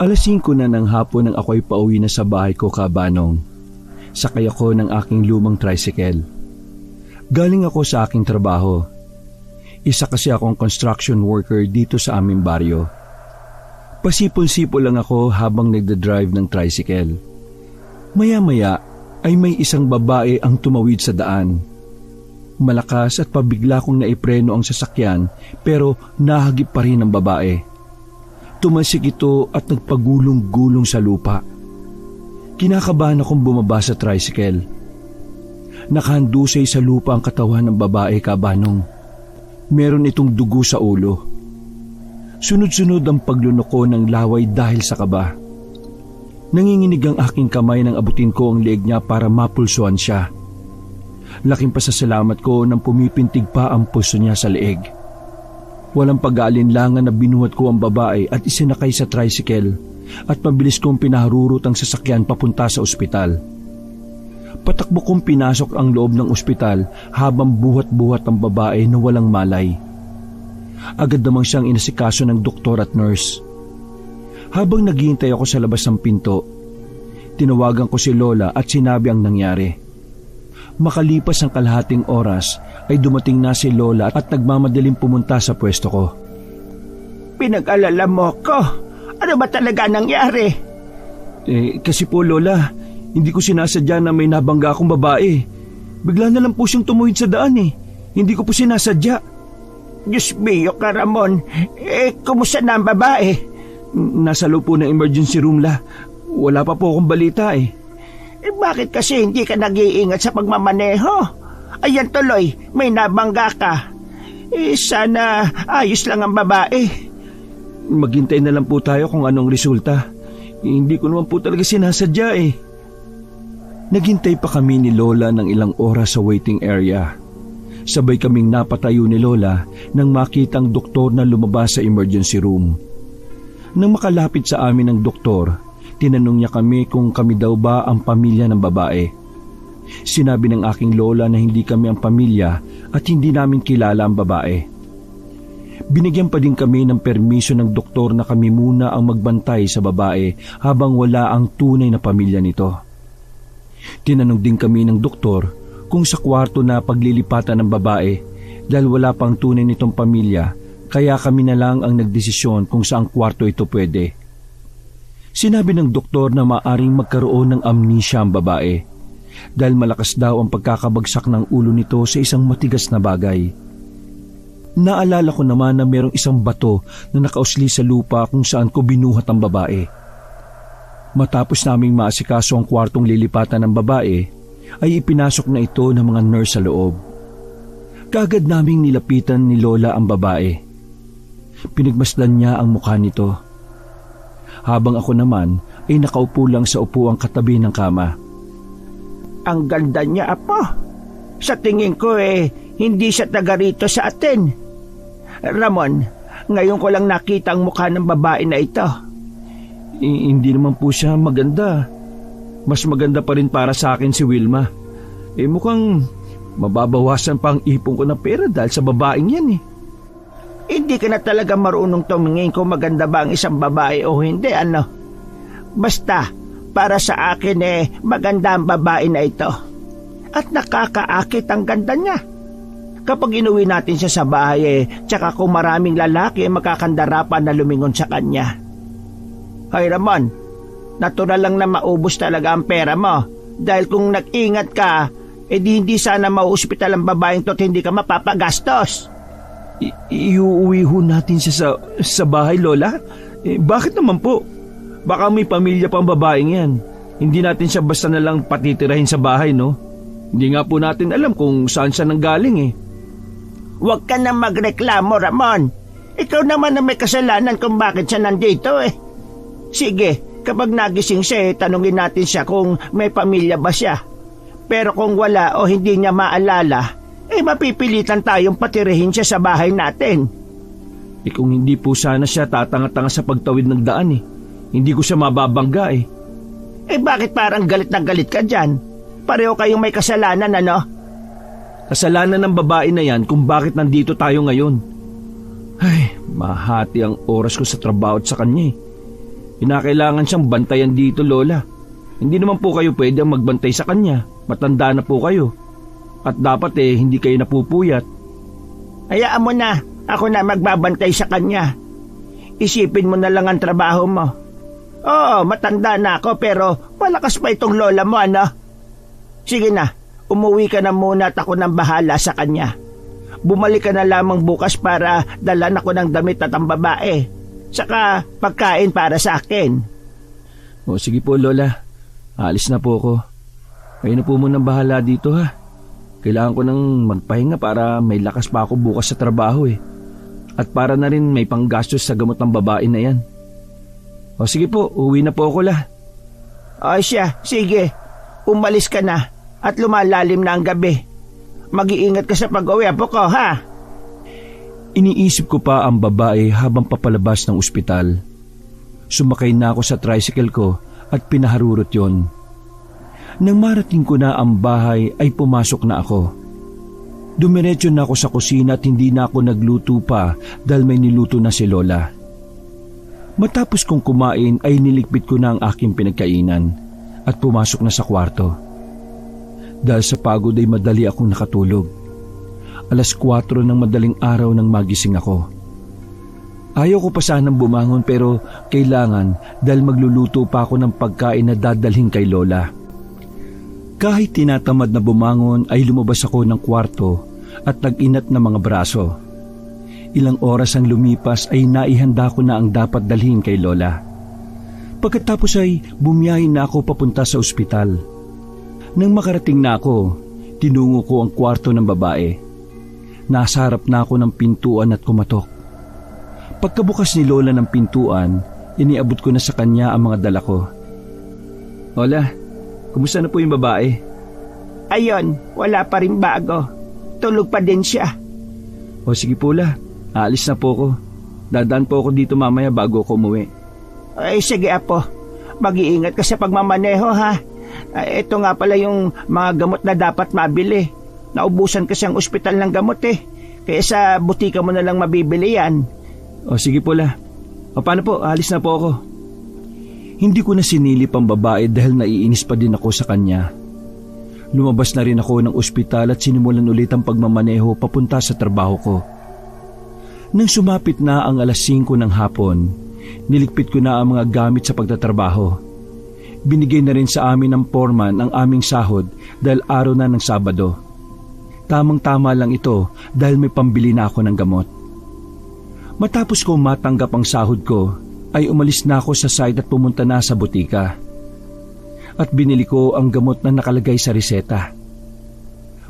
5:00 na ng hapon nang ako'y pauwi na sa bahay ko, Kabanong. Sakay ako ng aking lumang tricycle. Galing ako sa aking trabaho. Isa kasi akong construction worker dito sa aming baryo. Pasipol-sipol lang ako habang nagdadrive ng tricycle. Maya-maya ay may isang babae ang tumawid sa daan. Malakas at pabigla kong naipreno ang sasakyan pero nahagip pa rin ang babae. Tumalsik ito at nagpagulong-gulong sa lupa. Kinakabahan akong bumaba sa tricycle. Nakahandusay sa lupa ang katawan ng babae, Kabanong. Meron itong dugo sa ulo. Sunod-sunod ang paglunok ko ng laway dahil sa kaba. Nanginginig ang aking kamay nang abutin ko ang leeg niya para mapulsuhan siya. Laking pasasalamat ko nang pumipintig pa ang puso niya sa leeg. Walang pag-aalinlangan na binuhat ko ang babae at isinakay sa tricycle at mabilis kong pinaharurot ang sasakyan papunta sa ospital. Patakbo kong pinasok ang loob ng ospital habang buhat-buhat ang babae na walang malay. Agad namang siyang inasikaso ng doktor at nurse. Habang naghihintay ako sa labas ng pinto, tinawagan ko si Lola at sinabi ang nangyari. Makalipas ang kalahating oras ay dumating na si Lola at nagmamadaling pumunta sa pwesto ko. Pinag-alala mo ko. Ano ba talaga nangyari? Kasi po Lola, hindi ko sinasadya na may nabangga akong babae. Bigla na lang po siyang tumuhid sa daan eh. Hindi ko po sinasadya. Diyos mio ka, Ramon. Kumusta na ang babae? Nasa loob po ng emergency room la. Wala pa po akong balita eh. Bakit kasi hindi ka nag-iingat sa pagmamaneho? Ayan tuloy, may nabangga ka. Sana ayos lang ang babae. Maghintay na lang po tayo kung anong resulta. Hindi ko naman po talaga sinasadya eh. Naghintay pa kami ni Lola ng ilang oras sa waiting area. Sabay kaming napatayo ni Lola nang makitang doktor na lumabas sa emergency room. Nang makalapit sa amin ang doktor, tinanong niya kami kung kami daw ba ang pamilya ng babae. Sinabi ng aking lola na hindi kami ang pamilya at hindi namin kilala ang babae. Binigyan pa din kami ng permiso ng doktor na kami muna ang magbantay sa babae habang wala ang tunay na pamilya nito. Tinanong din kami ng doktor kung sa kwarto na paglilipatan ng babae dahil wala pang tunay nitong pamilya, kaya kami na lang ang nagdesisyon kung saang kwarto ito pwede. Sinabi ng doktor na maaring magkaroon ng amnesia ang babae dahil malakas daw ang pagkakabagsak ng ulo nito sa isang matigas na bagay. Naalala ko naman na mayroong isang bato na nakausli sa lupa kung saan ko binuhat ang babae. Matapos naming maasikaso ang kwartong lilipatan ng babae, ay ipinasok na ito ng mga nurse sa loob. Kaagad naming nilapitan ni Lola ang babae. Pinagmasdan niya ang mukha nito. Habang ako naman ay nakaupo lang sa upuang katabi ng kama. Ang ganda niya, Apo. Sa tingin ko hindi siya taga rito sa atin. Ramon, ngayon ko lang nakita ang mukha ng babae na ito. Hindi naman po siya maganda. Mas maganda pa rin para sa akin si Wilma. Mukhang mababawasan pa ang ipon ko ng pera dahil sa babaeng yan eh. Hindi ka na talaga marunong tumingin kung maganda ba ang isang babae o hindi, ano? Basta, para sa akin maganda ang babae na ito. At nakakaakit ang ganda niya. Kapag inuwi natin siya sa bahay tsaka kung maraming lalaki makakandarapan na lumingon sa kanya. Hoy Ramon, natural lang na maubos talaga ang pera mo. Dahil kung nag-ingat ka, hindi sana mauospital ang babaeng to at hindi ka mapapagastos. Iuwi ho natin siya sa bahay, Lola? Bakit naman po? Baka may pamilya pang babaeng yan. Hindi natin siya basta na lang patitirahin sa bahay, no? Hindi nga po natin alam kung saan siya nanggaling eh. Huwag ka na magreklamo, Ramon. Ikaw naman na may kasalanan kung bakit siya nandito eh. Sige, kapag nagising siya tanungin natin siya kung may pamilya ba siya. Pero kung wala o hindi niya maalala, mapipilitan tayong patirahin siya sa bahay natin. Kung hindi po sana siya tatanga-tanga sa pagtawid ng daan eh. Hindi ko siya mababangga eh. Bakit parang galit na galit ka dyan? Pareho kayong may kasalanan, ano? Kasalanan ng babae na yan kung bakit nandito tayo ngayon. Ay, mahati ang oras ko sa trabaho at sa kanya eh. Kinakailangan siyang bantayan dito, Lola. Hindi naman po kayo pwede magbantay sa kanya. Matanda na po kayo. At dapat hindi kayo napupuyat. Hayaan mo na, ako na magbabantay sa kanya. Isipin mo na lang ang trabaho mo. Oo, matanda na ako pero malakas pa itong lola mo, ano? Sige na, umuwi ka na muna at ako nang bahala sa kanya. Bumalik ka na lamang bukas para dalan ako ng damit at ang babae. Saka pagkain para sa akin. O sige po, Lola. Alis na po ako. Kayo na po munang bahala dito, ha. Kailangan ko nang magpahinga para may lakas pa ako bukas sa trabaho At para na rin may panggastos sa gamot ng babae na yan. O sige po, uwi na po ako, La. O siya, sige. Umalis ka na at lumalalim na ang gabi. Mag-iingat ka sa pag-uwi, apo ko, ha? Iniisip ko pa ang babae habang papalabas ng ospital. Sumakay na ako sa tricycle ko at pinaharurot yon. Nang marating ko na ang bahay ay pumasok na ako. Dumiretso na ako sa kusina at hindi na ako nagluto pa dahil may niluto na si Lola. Matapos kong kumain ay niligpit ko na ang aking pinagkainan at pumasok na sa kwarto. Dahil sa pagod ay madali akong nakatulog. 4:00 ng madaling araw nang magising ako. Ayaw ko pa sanang bumangon pero kailangan dahil magluluto pa ako ng pagkain na dadalhin kay Lola. Kahit tinatamad na bumangon ay lumabas ako ng kwarto at nag-inat na mga braso. Ilang oras ang lumipas ay naihanda ko na ang dapat dalhin kay Lola. Pagkatapos ay bumiyahe na ako papunta sa ospital. Nang makarating na ako, tinungo ko ang kwarto ng babae. Nasa harap na ako ng pintuan at kumatok. Pagkabukas ni Lola ng pintuan, iniabot ko na sa kanya ang mga dala ko. Lola, kumusta na po yung babae? Ayon, wala pa rin bago. Tulog pa din siya. O sige po, La. Aalis na po ako. Dadaan po ako dito mamaya bago ako umuwi. Ay sige, apo. Mag-iingat ka sa pagmamaneho, ha? Ito nga pala yung mga gamot na dapat mabili. Naubusan kasi ang ospital ng gamot Kaya sa butika mo na lang mabibili yan. O sige po, La. O paano po? Aalis na po ako. Hindi ko na sinilip ang babae dahil naiinis pa din ako sa kanya. Lumabas na rin ako ng ospital at sinimulan ulit ang pagmamaneho papunta sa trabaho ko. Nang sumapit na ang 5:00 ng hapon, niligpit ko na ang mga gamit sa pagtatrabaho. Binigay na rin sa amin ng foreman ang aming sahod dahil araw na ng Sabado. Tamang-tama lang ito dahil may pambili na ako ng gamot. Matapos ko matanggap ang sahod ko, ay umalis na ako sa site at pumunta na sa butika. At binili ko ang gamot na nakalagay sa reseta.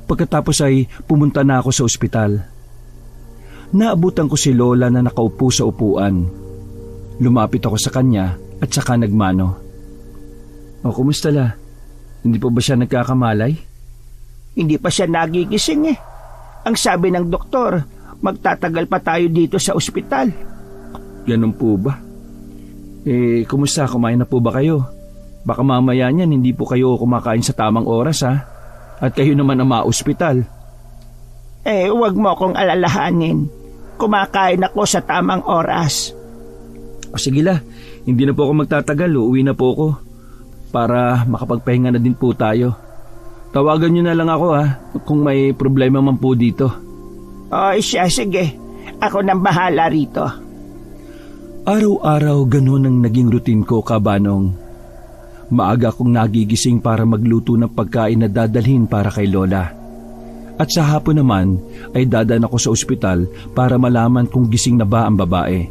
Pagkatapos ay pumunta na ako sa ospital. Naabutan ko si Lola na nakaupo sa upuan. Lumapit ako sa kanya at saka nagmano. O kumusta, La? Hindi pa ba siya nagkakamalay? Hindi pa siya nagigising Ang sabi ng doktor, magtatagal pa tayo dito sa ospital. Ganun po ba? Kumusta? Kumain na po ba kayo? Baka mamaya niyan hindi po kayo kumakain sa tamang oras, ha? At kayo naman ang ma-ospital. Huwag mo akong alalahanin. Kumakain ako sa tamang oras. O sige, La. Hindi na po ako magtatagal. Uuwi na po ako. Para makapagpahinga na din po tayo. Tawagan niyo na lang ako, ha? Kung may problema man po dito. O siya, sige. Ako nang bahala rito. Araw-araw ganun ang naging routine ko, Kabanong. Maaga akong nagigising para magluto ng pagkain na dadalhin para kay Lola. At sa hapon naman ay dadaan ako sa ospital para malaman kung gising na ba ang babae.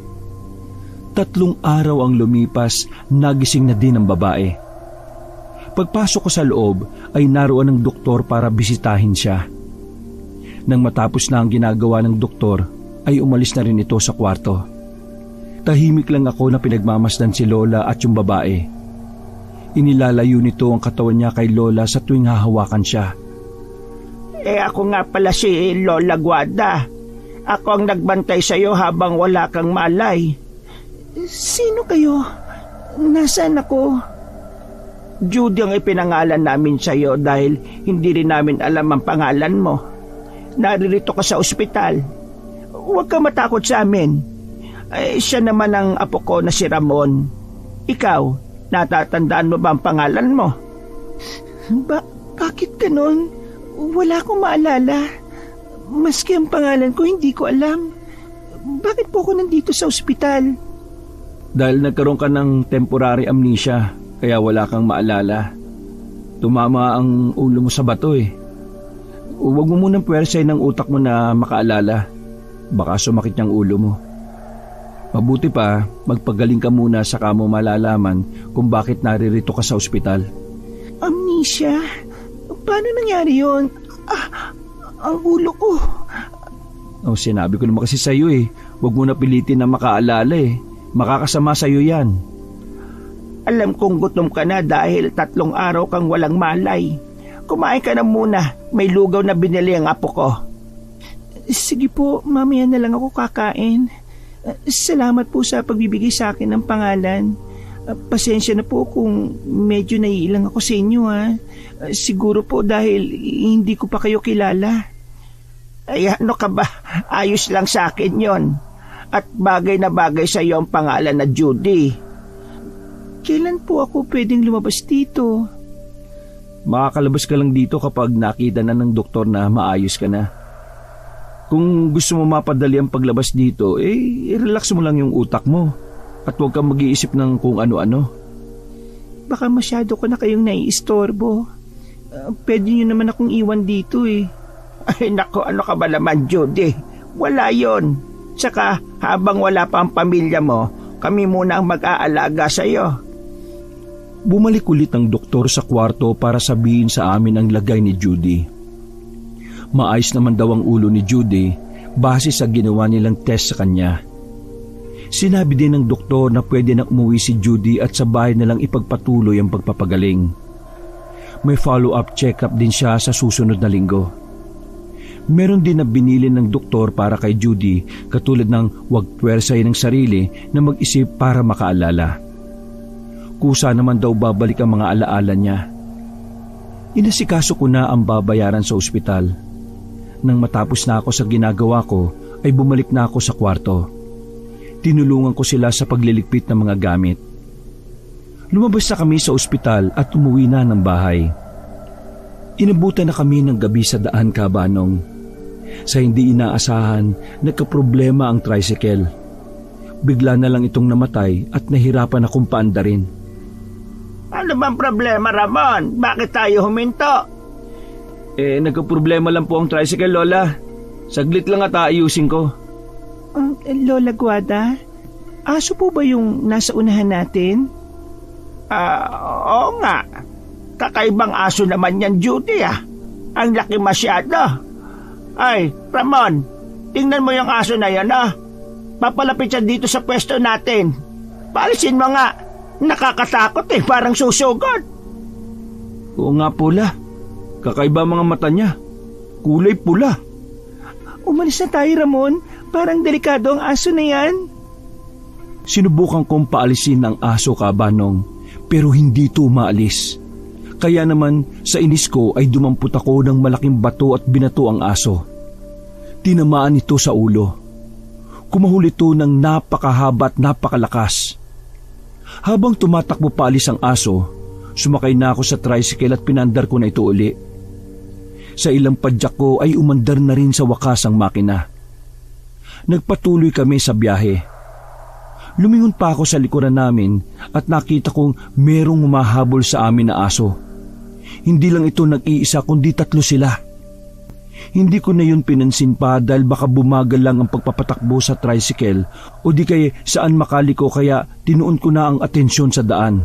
3 araw ang lumipas, nagising na din ang babae. Pagpasok ko sa loob ay naroon ng doktor para bisitahin siya. Nang matapos na ang ginagawa ng doktor ay umalis na rin ito sa kwarto. Tahimik lang ako na pinagmamasdan si Lola at yung babae. Inilalayo nito ang katawan niya kay Lola sa tuwing hahawakan siya. Ako nga pala si Lola Guada. Ako ang nagbantay sa iyo habang wala kang malay. Sino kayo? Nasaan ako? Judy ang ipinangalan namin sa iyo dahil hindi rin namin alam ang pangalan mo. Naririto ka sa ospital. Huwag ka matakot sa amin. Siya naman ang apo ko na si Ramon. Ikaw, natatandaan mo ba ang pangalan mo? Bakit ganon? Wala akong maalala. Maski ang pangalan ko, hindi ko alam. Bakit po ako nandito sa ospital? Dahil nagkaroon ka ng temporary amnesia, kaya wala kang maalala. Tumama ang ulo mo sa bato eh. Huwag mo munang puwersay ng utak mo na makaalala. Baka sumakit yung ulo mo. Mabuti pa, magpagaling ka muna saka mo malalaman kung bakit naririto ka sa ospital. Amnesia? Paano nangyari yun? Ang ulo ko. Sinabi ko naman kasi sa'yo eh. Huwag mo na pilitin na makaalala eh. Makakasama sa'yo yan. Alam kong gutom ka na dahil 3 araw kang walang malay. Kumain ka na muna. May lugaw na binili ang apo ko. Sige po, mamaya na lang ako kakain. Salamat po sa pagbibigay sa akin ng pangalan. Pasensya na po kung medyo naiilang ako sa inyo ha. Siguro po dahil hindi ko pa kayo kilala. Ay ano ka ba? Ayos lang sa akin yon. At bagay na bagay sa iyo ang pangalan na Judy. Kailan po ako pwedeng lumabas dito? Makakalabas ka lang dito kapag nakita na ng doktor na maayos ka na. Kung gusto mo mapadali ang paglabas dito, i-relax mo lang yung utak mo at huwag kang mag-iisip ng kung ano-ano. Baka masyado ko na kayong naiistorbo. Pwede nyo naman akong iwan dito eh. Ay nako, ano ka ba naman Judy? Wala yon. Tsaka habang wala pa ang pamilya mo, kami muna ang mag-aalaga sa iyo. Bumalik ulit ang doktor sa kwarto para sabihin sa amin ang lagay ni Judy. Maayos naman daw ang ulo ni Judy base sa ginawa nilang test sa kanya. Sinabi din ng doktor na pwede na umuwi si Judy at sa bahay na lang ipagpatuloy ang pagpapagaling. May follow-up check-up din siya sa susunod na linggo. Meron din na binili ng doktor para kay Judy katulad ng huwag puwersay ng sarili na mag-isip para makaalala. Kusa naman daw babalik ang mga alaala niya. Inasikaso ko na ang babayaran sa ospital. Nang matapos na ako sa ginagawa ko, ay bumalik na ako sa kwarto. Tinulungan ko sila sa pagliligpit ng mga gamit. Lumabas na kami sa ospital at umuwi na ng bahay. Inabutan na kami ng gabi sa daan, Kabanong. Sa hindi inaasahan, nagkaproblema ang tricycle. Bigla na lang itong namatay at nahirapan akong paandarin. Ano bang problema, Ramon? Bakit tayo huminto? Nagkaproblema lang po ang tricycle, Lola. Saglit lang at aayusin ko. Lola Guada, aso po ba yung nasa unahan natin? Oo nga. Kakaibang aso naman yan, Judy ah. Ang laki masyado. Ay, Ramon, tingnan mo yung aso na yan ah. Papalapit siya dito sa pwesto natin. Paalisin mo nga. Nakakatakot eh, parang susugod. Oo nga po, La. Kakaiba mga mata niya. Kulay pula. Umalis na tayo, Ramon. Parang delikado ang aso na yan. Sinubukan kong paalisin ang aso, Kabanong, pero hindi ito umaalis. Kaya naman sa inis ko ay dumampot ako ng malaking bato at binato ang aso. Tinamaan ito sa ulo. Kumahul ito ng napakahaba at napakalakas. Habang tumatakbo paalis ang aso, sumakay na ako sa tricycle at pinandar ko na ito uli. Sa ilang padyak ko ay umandar na rin sa wakas ang makina. Nagpatuloy kami sa biyahe. Lumingon pa ako sa likuran namin at nakita kong merong humahabol sa amin na aso. Hindi lang ito nag-iisa kundi 3 sila. Hindi ko na yun pinansin pa dahil baka bumagal lang ang pagpapatakbo sa tricycle o di kaya saan makaliko kaya tinuon ko na ang atensyon sa daan.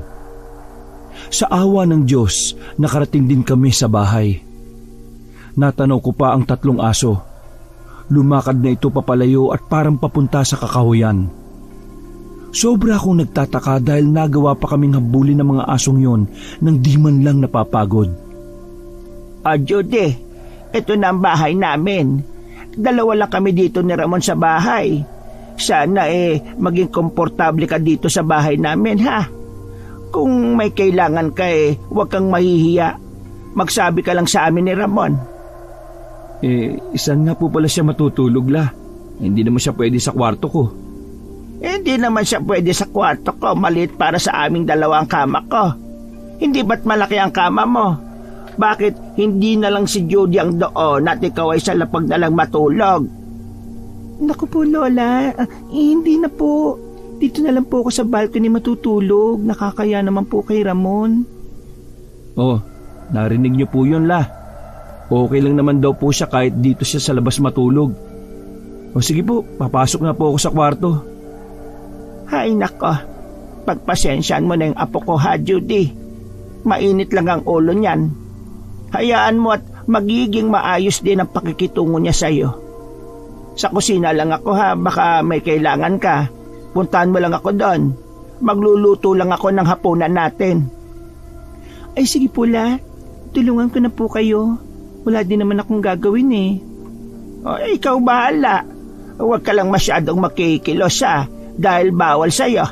Sa awa ng Diyos, nakarating din kami sa bahay. Natanaw ko pa ang 3 aso. Lumakad na ito papalayo at parang papunta sa kakahuyan. Sobra akong nagtataka dahil nagawa pa kaming habulin ng mga asong yon nang di man lang napapagod. Judy, ito na ang bahay namin. 2 lang kami dito ni Ramon sa bahay. Sana maging komportable ka dito sa bahay namin ha. Kung may kailangan ka huwag kang mahihiya. Magsabi ka lang sa amin ni Ramon. Isan nga po pala siya matutulog, La. Hindi naman siya pwede sa kwarto ko. Hindi naman siya pwede sa kwarto ko. Maliit para sa aming dalawang kama ko. Hindi ba't malaki ang kama mo? Bakit hindi na lang si Judy ang doon at ikaw ay sa lapag na lang matulog? Naku po, Lola. Hindi na po. Dito na lang po ako sa balcony matutulog. Nakakaya naman po kay Ramon. Oh, narinig niyo po yun, La. Okay lang naman daw po siya kahit dito siya sa labas matulog. O sige po, papasok na po ako sa kwarto. Hay nako, pagpasensyaan mo na yung apo ko ha, Judy. Mainit lang ang ulo niyan. Hayaan mo at magiging maayos din ang pakikitungo niya sa'yo. Sa kusina lang ako ha, baka may kailangan ka. Puntahan mo lang ako doon. Magluluto lang ako ng hapunan natin. Ay sige po, La. Tulungan ko na po kayo. Wala din naman akong gagawin eh. O, ikaw bahala. Huwag ka lang masyadong makikilos ha, dahil bawal sa'yo.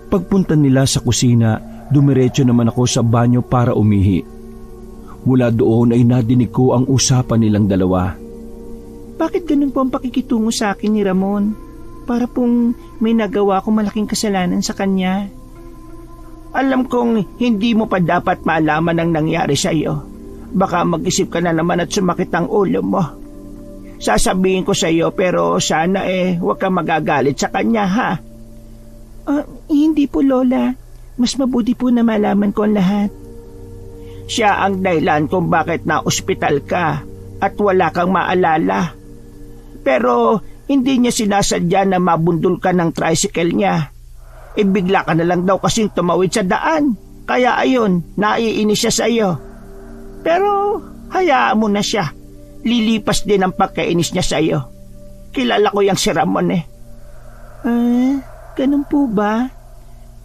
Pagpunta nila sa kusina, dumiretso naman ako sa banyo para umihi. Mula doon ay nadinig ko ang usapan nilang dalawa. Bakit ganun po ang pakikitungo sa akin ni Ramon? Para pong may nagawa akong malaking kasalanan sa kanya. Alam kong hindi mo pa dapat malaman ang nangyari sa iyo. Baka mag-isip ka na naman at sumakit ang ulo mo. Sasabihin ko sa iyo pero sana huwag kang magagalit sa kanya ha. Hindi po, Lola. Mas mabuti po na malaman ko ang lahat. Siya ang dahilan kung bakit na-ospital ka at wala kang maalala. Pero hindi niya sinasadya na mabundol ka ng tricycle niya. Bigla ka na lang daw kasing tumawid sa daan. Kaya ayun, naiinis siya sa iyo. Pero hayaan mo na siya. Lilipas din ang pagkainis niya sa iyo. Kilala ko yung si Ramon eh. Ganun po ba?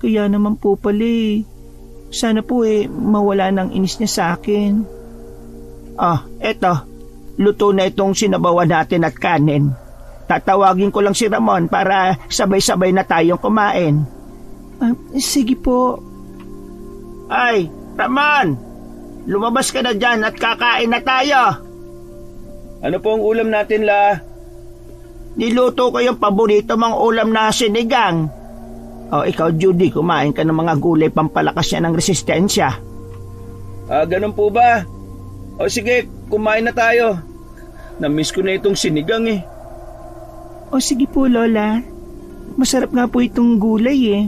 Kaya naman po pala sana po mawala ng inis niya sa akin. Eto. Luto na itong sinabawan natin at kanin. Tatawagin ko lang si Ramon para sabay-sabay na tayong kumain. Sige po. Ay, Ramon! Lumabas ka na dyan at kakain na tayo. Ano po ang ulam natin, La? Niluto ko yung paborito mong ulam na sinigang. Ikaw, Judy, kumain ka ng mga gulay pampalakas niya ng resistensya. Ganun po ba? Sige, kumain na tayo. Namiss ko na itong sinigang eh. Sige po, Lola. Masarap nga po itong gulay eh.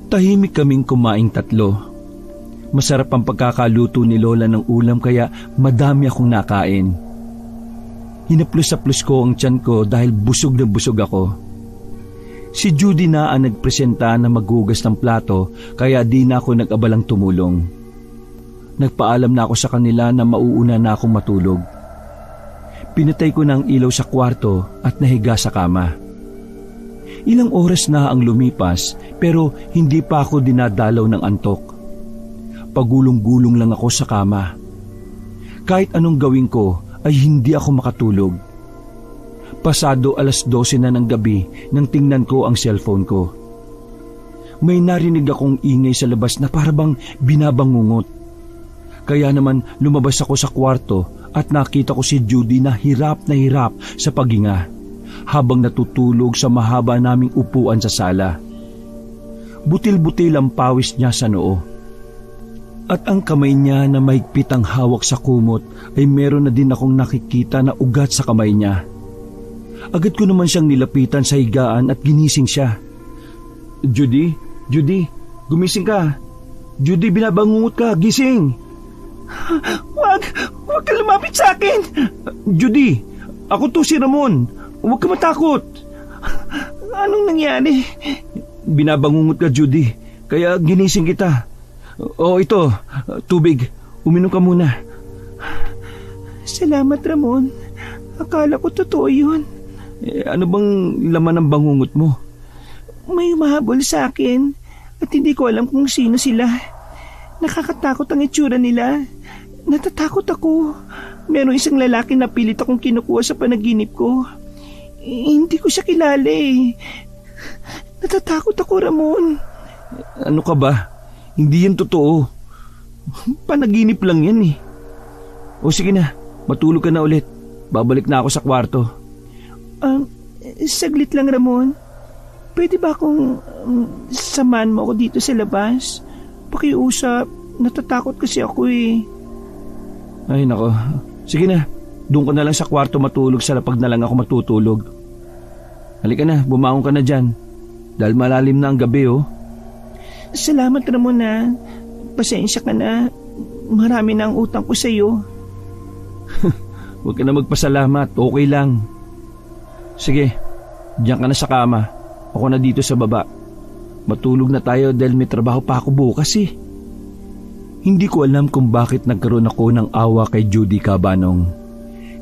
Tahimik kaming kumaing tatlo. Masarap ang pagkakaluto ni Lola ng ulam kaya madami akong nakain. Hinaplos-saplos ko ang tiyan ko dahil busog na busog ako. Si Judy na ang nagpresenta na maghugas ng plato kaya di na ako nag-abalang tumulong. Nagpaalam na ako sa kanila na mauuna na akong matulog. Pinatay ko na ang ilaw sa kwarto at nahiga sa kama. Ilang oras na ang lumipas pero hindi pa ako dinadalaw ng antok. Pagulong-gulong lang ako sa kama. Kahit anong gawin ko ay hindi ako makatulog. Pasado 12:00 na ng gabi nang tingnan ko ang cellphone ko. May narinig akong ingay sa labas na parabang binabangungot. Kaya naman lumabas ako sa kwarto at nakita ko si Judy na hirap sa paghinga habang natutulog sa mahaba naming upuan sa sala. Butil-butil ang pawis niya sa noo. At ang kamay niya na mahigpit ang hawak sa kumot ay meron na din akong nakikita na ugat sa kamay niya. Agad ko naman siyang nilapitan sa higaan at ginising siya. Judy, gumising ka. Judy, binabangungot ka, gising. Wag ka lumapit sa akin. Judy, ako to si Ramon. Huwag ka matakot. Anong nangyari? Binabangungot ka, Judy, kaya ginising kita. Ito, tubig. Uminom ka muna. Salamat, Ramon. Akala ko totoo yun. Ano bang laman ng bangungot mo? May humahabol sa akin at hindi ko alam kung sino sila. Nakakatakot ang itsura nila. Natatakot ako. Meron isang lalaki na pilit akong kinukuha sa panaginip ko. Hindi ko siya kilala eh. Natatakot ako, Ramon. Ano ka ba? Hindi yan totoo. Panaginip lang yan eh. Sige na, matulog ka na ulit. Babalik na ako sa kwarto. Saglit lang, Ramon. Pwede ba akong samahan mo ako dito sa labas? Pakiusap. Natatakot kasi ako eh. Ay nako, sige na. Doon ko na lang sa kwarto matulog sa lapag na lang ako matutulog. Halika na, bumangon ka na dyan. Dahil malalim na ang gabi oh. Salamat, Ramon na. Pasensya ka na. Marami na ang utang ko sa iyo. Huwag ka na magpasalamat, okay lang. Sige, diyan ka na sa kama. Ako na dito sa baba. Matulog na tayo dahil may trabaho pa ako bukas eh. Hindi ko alam kung bakit nagkaroon ako ng awa kay Judy Cabanong.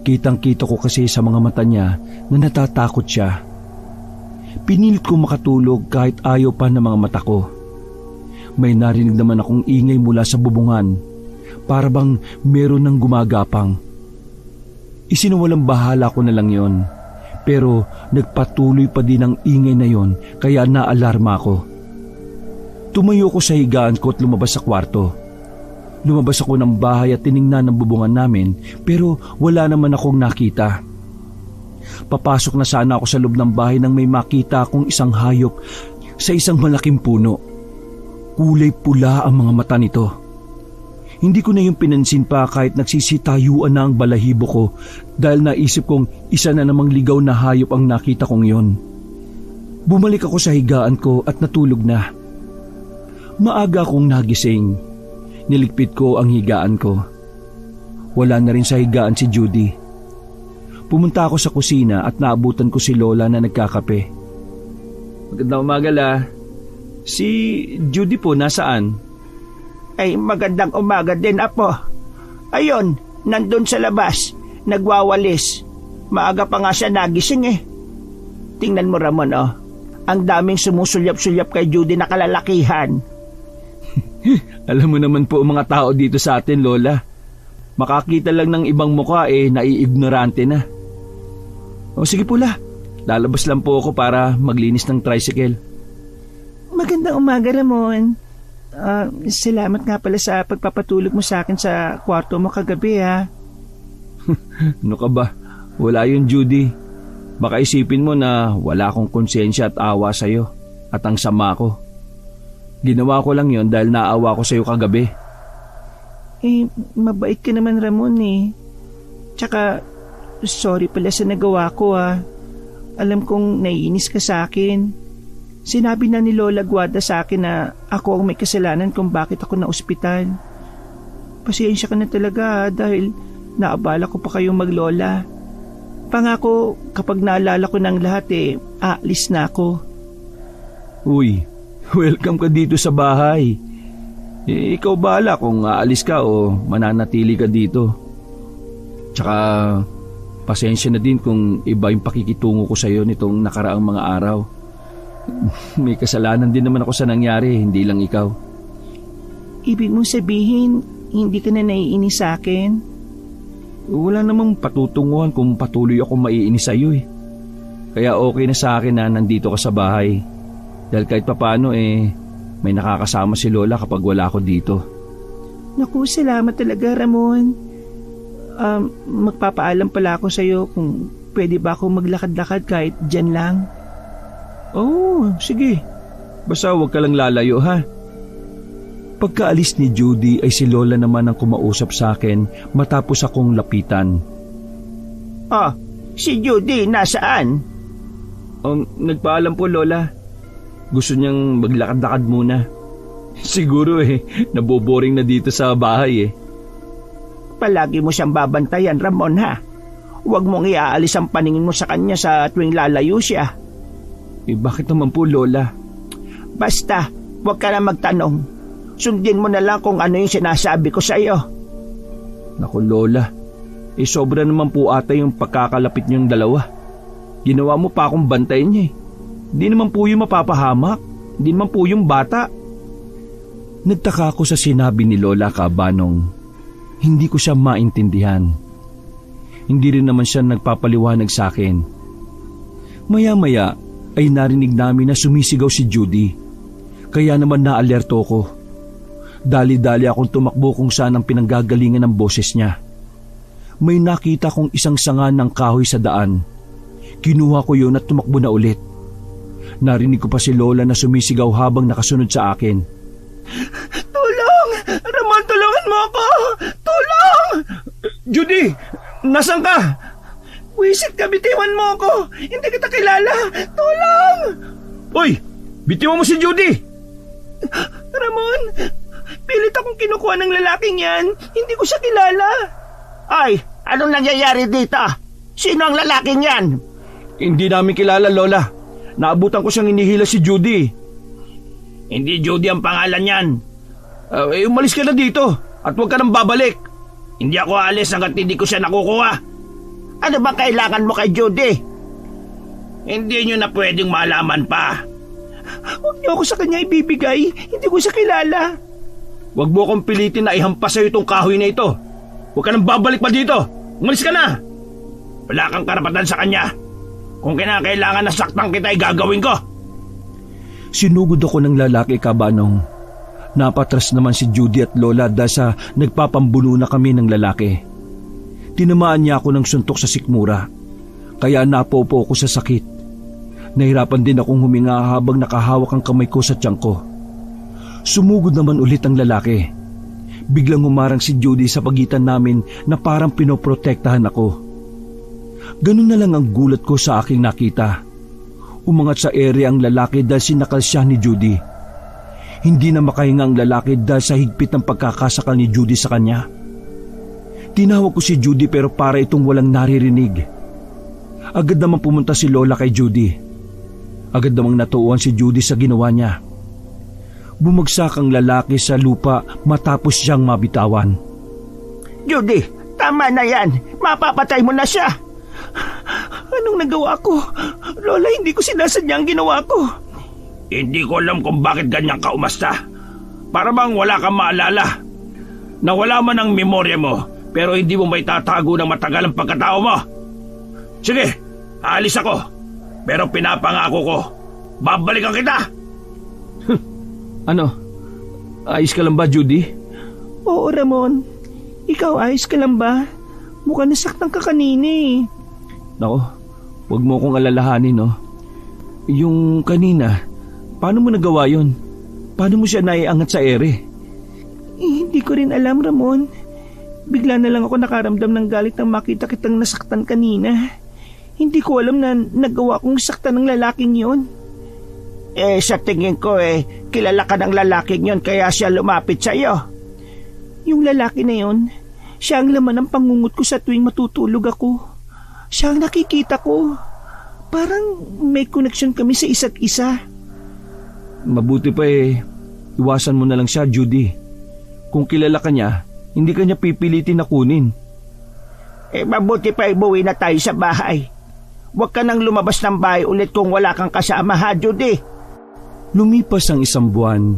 Kitang-kita ko kasi sa mga mata niya na natatakot siya. Pinilit ko makatulog kahit ayaw pa ng mga mata ko. May narinig naman akong ingay mula sa bubungan. Para bang meron ng gumagapang. Isinuwalang bahala ko na lang yon. Pero nagpatuloy pa din ang ingay na yon kaya naalarma ako. Tumayo ko sa higaan ko at lumabas sa kwarto. Lumabas ako ng bahay at tiningnan ng bubungan namin pero wala naman akong nakita. Papasok na sana ako sa loob ng bahay nang may makita akong isang hayop sa isang malaking puno. Kulay pula ang mga mata nito. Hindi ko na yung pinansin pa kahit nagsisitayuan na ang balahibo ko dahil naisip kong isa na namang ligaw na hayop ang nakita kong yon. Bumalik ako sa higaan ko at natulog na. Maaga akong nagising. Niligpit ko ang higaan ko. Wala na rin sa higaan si Judy. Pumunta ako sa kusina at naabutan ko si Lola na nagkakape. Magandang umaga la. Si Judy po nasaan? Ay, magandang umaga din, Apo. Ayun, nandun sa labas. Nagwawalis. Maaga pa nga siya nagising eh. Tingnan mo, Ramon, oh. Ang daming sumusulyap-sulyap kay Judy na kalalakihan. Alam mo naman po mga tao dito sa atin, Lola. Makakita lang ng ibang mukha naiignorante na. O sige po la, lalabas lang po ako para maglinis ng tricycle. Magandang umaga, Ramon. Salamat nga pala sa pagpapatulog mo sa akin sa kwarto mo kagabi ha. Ano ka ba? Wala yun, Judy. Baka isipin mo na wala akong konsensya at awa sa'yo at ang sama ko. Ginawa ko lang yon dahil naawa ko sa'yo kagabi. Mabait ka naman, Ramon eh. Tsaka, sorry pala sa nagawa ko ha. Alam kong naiinis ka sa akin. Sinabi na ni Lola Guada sa akin na ako ang may kasalanan kung bakit ako na ospital. Pasensya ka na talaga ha, dahil naabala ko pa kayong maglola. Pangako, kapag naalala ko ng lahat aalis na ako. Uy, welcome ka dito sa bahay. Ikaw bahala kung aalis ka o mananatili ka dito. Tsaka pasensya na din kung iba yung pakikitungo ko sa'yo nitong nakaraang mga araw. May kasalanan din naman ako sa nangyari, hindi lang ikaw. Ibig mong sabihin, hindi ka na naiinis sa akin? Wala namang patutunguhan kung patuloy ako maiinis sa'yo eh. Kaya okay na sa akin na nandito ka sa bahay. Dahil kahit papano may nakakasama si Lola kapag wala ako dito. Naku, salamat talaga, Ramon. Magpapaalam pala ako sa'yo kung pwede ba ako maglakad-lakad kahit dyan lang. Oh, sige. Basta huwag ka lang lalayo ha. Pagkaalis ni Judy ay si Lola naman ang kumausap sa akin matapos akong lapitan. Oh, si Judy nasaan? Nagpaalam po, Lola. Gusto niyang maglakad-lakad muna. Siguro naboboring na dito sa bahay Palagi mo siyang babantayan, Ramon ha. Huwag mong iaalis ang paningin mo sa kanya sa tuwing lalayo siya. Bakit naman po, Lola? Basta, huwag ka na magtanong. Sundin mo na lang kung ano yung sinasabi ko sa iyo. Naku, Lola. Sobra naman po ata yung pagkakalapit niyong dalawa. Ginawa mo pa akong bantayin niya Hindi naman po yung mapapahamak. Hindi naman po yung bata. Nagtaka ako sa sinabi ni Lola Cabanong. Hindi ko siya maintindihan. Hindi rin naman siya nagpapaliwanag sa akin. Maya-maya ay narinig namin na sumisigaw si Judy. Kaya naman naalerto ko. Dali-dali akong tumakbo kung saan ang pinanggagalingan ng boses niya. May nakita kong isang sanga ng kahoy sa daan. Kinuha ko yun at tumakbo na ulit. Narinig ko pa si Lola na sumisigaw habang nakasunod sa akin. Tulong! Ramon, tulungan mo ako! Tulong! Judy! Nasaan ka? Wisit ka, bitiwan mo ako! Hindi kita kilala! Tulong! Uy! Bitiwan mo si Judy! Ramon, pilit akong kinukuha ng lalaking yan. Hindi ko siya kilala. Ay, anong nangyayari dito? Sino ang lalaking yan? Hindi namin kilala, Lola. Naabutan ko siyang inihila si Judy. Hindi Judy ang pangalan yan. Umalis ka na dito at huwag ka nang babalik. Hindi ako alis hanggat hindi ko siya nakukuha. Ano bang kailangan mo kay Judy? Hindi nyo na pwedeng malaman pa. Huwag niyo ako sa kanya ibibigay. Hindi ko siya kilala. Huwag mo akong pilitin na ihampas sa'yo itong kahoy na ito. Huwag ka nang babalik pa dito. Umalis ka na. Wala kang karapatan sa kanya. Kung kinakailangan na saktan kita ay gagawin ko. Sinugod ako ng lalaki, Kabanong. Napatras naman si Judy at Lola dahil sa nagpapambuno na kami ng lalaki. Tinamaan niya ako ng suntok sa sikmura. Kaya napopo ako sa sakit. Nahirapan din akong huminga habang nakahawak ang kamay ko sa tiyan ko. Sumugod naman ulit ang lalaki. Biglang humarang si Judy sa pagitan namin na parang pinoprotektahan ako. Ganun na lang ang gulat ko sa aking nakita. Umangat sa ere ang lalaki dahil sinakal siya ni Judy. Hindi na makahinga ang lalaki dahil sa higpit ng pagkakasakal ni Judy sa kanya. Tinawag ko si Judy pero para itong walang naririnig. Agad naman pumunta si Lola kay Judy. Agad namang natuuan si Judy sa ginawa niya. Bumagsak ang lalaki sa lupa matapos siyang mabitawan. Judy, tama na yan. Mapapatay mo na siya. Anong nagawa ko? Lola, hindi ko sinasadya ang ginawa ko. Hindi ko alam kung bakit ganyan ka umasta. Para bang wala kang maalala. Nawala man ang memorya mo, pero hindi mo may tatago ng matagal ang pagkatao mo. Sige, aalis ako. Pero pinapangako ko, babalikan kita. Ano? Ayos ka lang ba, Judy? Oo, Ramon. Ikaw, ayos ka lang ba? Mukhang nasaktan ka kanina eh. Nako, huwag mo akong alalahanin, no? Yung kanina, paano mo nagawa yun? Paano mo siya naiangat sa ere? Hindi ko rin alam, Ramon. Bigla na lang ako nakaramdam ng galit nang makita kitang nasaktan kanina. Hindi ko alam na nagawa kong saktan ng lalaking yon. Sa tingin ko kilala ka ng lalaking yon kaya siya lumapit sa iyo. Yung lalaki na yon, siya ang laman ng pangungot ko sa tuwing matutulog ako. Siya ang nakikita ko. Parang may connection kami sa isa't isa. Mabuti pa iwasan mo na lang siya, Judy. Kung kilala ka niya, hindi ka niya pipilitin na kunin. Mabuti pa ibuwi na tayo sa bahay. Huwag ka nang lumabas ng bahay ulit kung wala kang kasama, ha, Judy? Lumipas ang 1 buwan.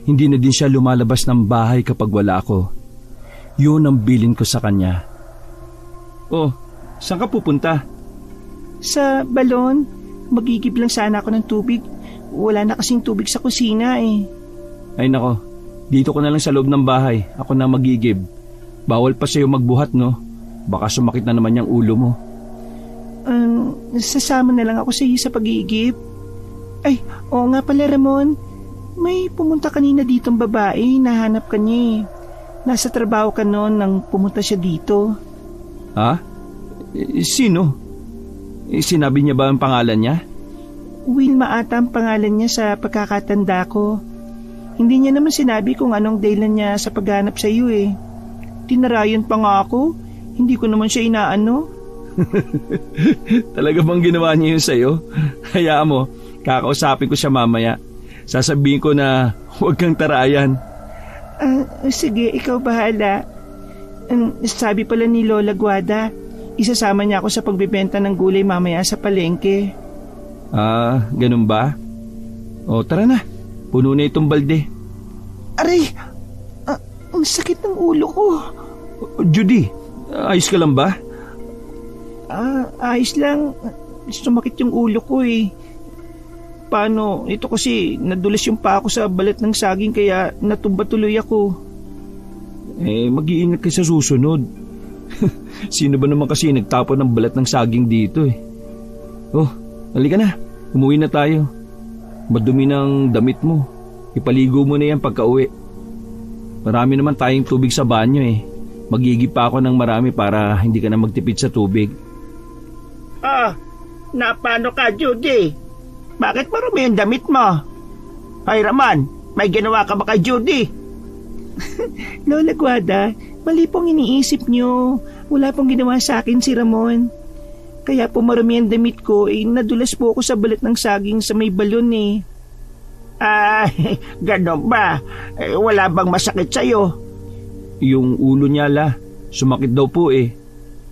Hindi na din siya lumalabas ng bahay kapag wala ako. Yun ang bilin ko sa kanya. Oh, saan ka pupunta? Sa balon. Magigib lang sana ako ng tubig. Wala na kasing tubig sa kusina eh. Ay nako, dito ko na lang sa loob ng bahay. Ako na magigib. Bawal pa sa'yo magbuhat, no? Baka sumakit na naman yung ulo mo. Sasama na lang ako sa iyo sa pag-iigib. Ay, oo nga pala, Ramon. May pumunta kanina ditong babae. Nahanap ka niya eh. Nasa trabaho ka noon nang pumunta siya dito. Ha? Sino? Sinabi niya ba ang pangalan niya? Wilma ata ang pangalan niya sa pagkakatanda ko. Hindi niya naman sinabi kung anong dahilan niya sa paghanap sa iyo eh. Tinarayan pa nga ako. Hindi ko naman siya inaano. Talaga bang ginawa niya yun sa'yo? Hayaan mo, kakausapin ko siya mamaya. Sasabihin ko na huwag kang tarayan. Sige, ikaw bahala. Sabi pala ni Lola Guada, isasama niya ako sa pagbibenta ng gulay mamaya sa palengke. Ganun ba? O tara na, puno na itong balde. Aray, ang sakit ng ulo ko. Judy, ayos ka lang ba? Ayos lang. Sumakit yung ulo ko eh. Paano? Ito kasi nadulas yung paa ko sa balat ng saging kaya natumba tuloy ako. Mag-iingat ka sa susunod. Sino ba naman kasi nagtapon ng balat ng saging dito eh? Oh, halika na. Umuwi na tayo. Madumi ng damit mo. Ipaligo mo na yan pagka-uwi. Marami naman tayong tubig sa banyo eh. Magigip pa ako ng marami para hindi ka na magtipid sa tubig. Napano ka, Judy? Bakit marumi yung damit mo? Ay, Ramon, may ginawa ka ba kay Judy? Lola Guada, mali pong iniisip niyo. Wala pong ginawa sa akin si Ramon. Kaya po marumi ang damit ko, nadulas po ako sa balat ng saging sa may balon eh. Ay, gano'n ba? Wala bang masakit sa'yo? Yung ulo niya sumakit daw po eh.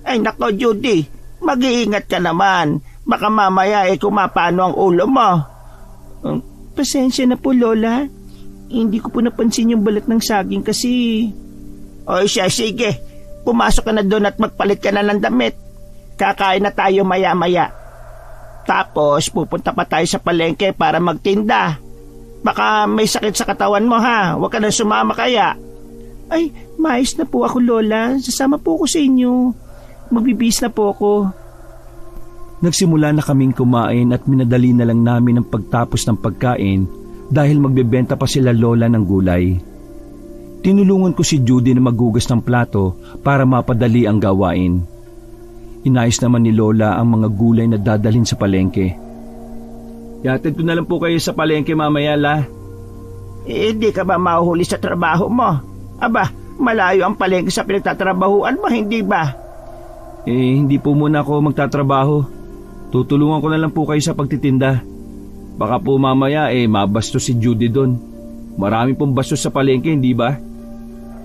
Ay nako, Judy, mag-iingat ka naman. Baka mamaya kumapano ang ulo mo. Pasensya na po, Lola. Hindi ko po napansin yung balat ng saging kasi... O siya, sige. Pumasok ka na doon at magpalit ka na ng damit. Kakain na tayo maya-maya. Tapos pupunta pa tayo sa palengke para magtinda. Baka may sakit sa katawan mo ha. Huwag ka na sumama kaya. Ay, maayos na po ako, Lola. Sasama po ako sa inyo. Magbibis na po ako. Nagsimula na kaming kumain at minadali na lang namin ang pagtapos ng pagkain dahil magbebenta pa sila Lola ng gulay. Tinulungan ko si Judy na maghugas ng plato para mapadali ang gawain. Inayos naman ni Lola ang mga gulay na dadalhin sa palengke. Yatid ko na lang po kayo sa palengke mamaya, Hindi ka ba mahuhuli sa trabaho mo? Aba, malayo ang palengke sa pinagtatrabahuan mo, hindi ba? Hindi po muna ako magtatrabaho. Tutulungan ko na lang po kayo sa pagtitinda. Baka po mamaya mabastos si Judy doon. Marami pong bastos sa palengke, hindi ba?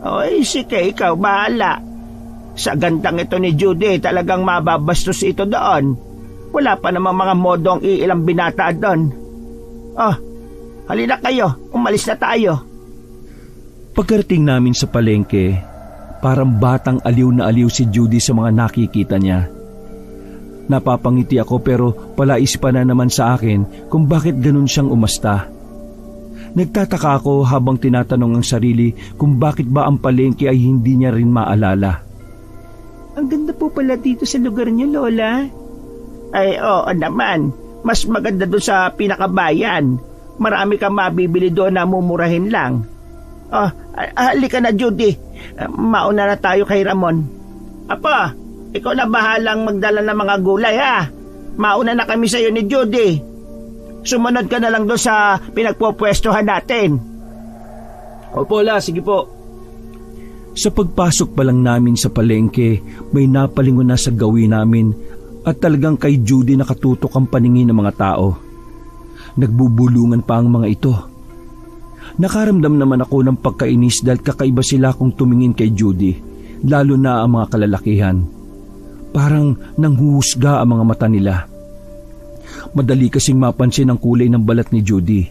Oy, sige, ikaw bahala. Sa gandang ito ni Judy, talagang mababastos ito doon. Wala pa namang mga modong ilang binata doon. Halina kayo, umalis na tayo. Pagkarating namin sa palengke, parang batang aliw na aliw si Judy sa mga nakikita niya. Napapangiti ako pero palais pa na naman sa akin kung bakit ganun siyang umasta. Nagtataka ako habang tinatanong ang sarili kung bakit ba ang palengke ay hindi niya rin maalala. Ang ganda po pala dito sa lugar niyo, Lola. Ay, oo naman. Mas maganda doon sa pinakabayan. Marami kang mabibili doon na mumurahin lang. Halika na, Judy. Mauna na tayo kay Ramon. Apa, ikaw na bahalang magdala ng mga gulay, ha? Mauna na kami sa iyo ni Judy. Sumunod ka na lang doon sa pinagpupwestuhan natin. Opo, sige po. Sa pagpasok pa lang namin sa palengke, may napalingon na sa gawin namin at talagang kay Judy nakatutok ang paningin ng mga tao. Nagbubulungan pa ang mga ito. Nakaramdam naman ako ng pagkainis dahil kakaiba sila kung tumingin kay Judy, lalo na ang mga kalalakihan. Parang nanghuhusga ang mga mata nila. Madali kasing mapansin ang kulay ng balat ni Judy.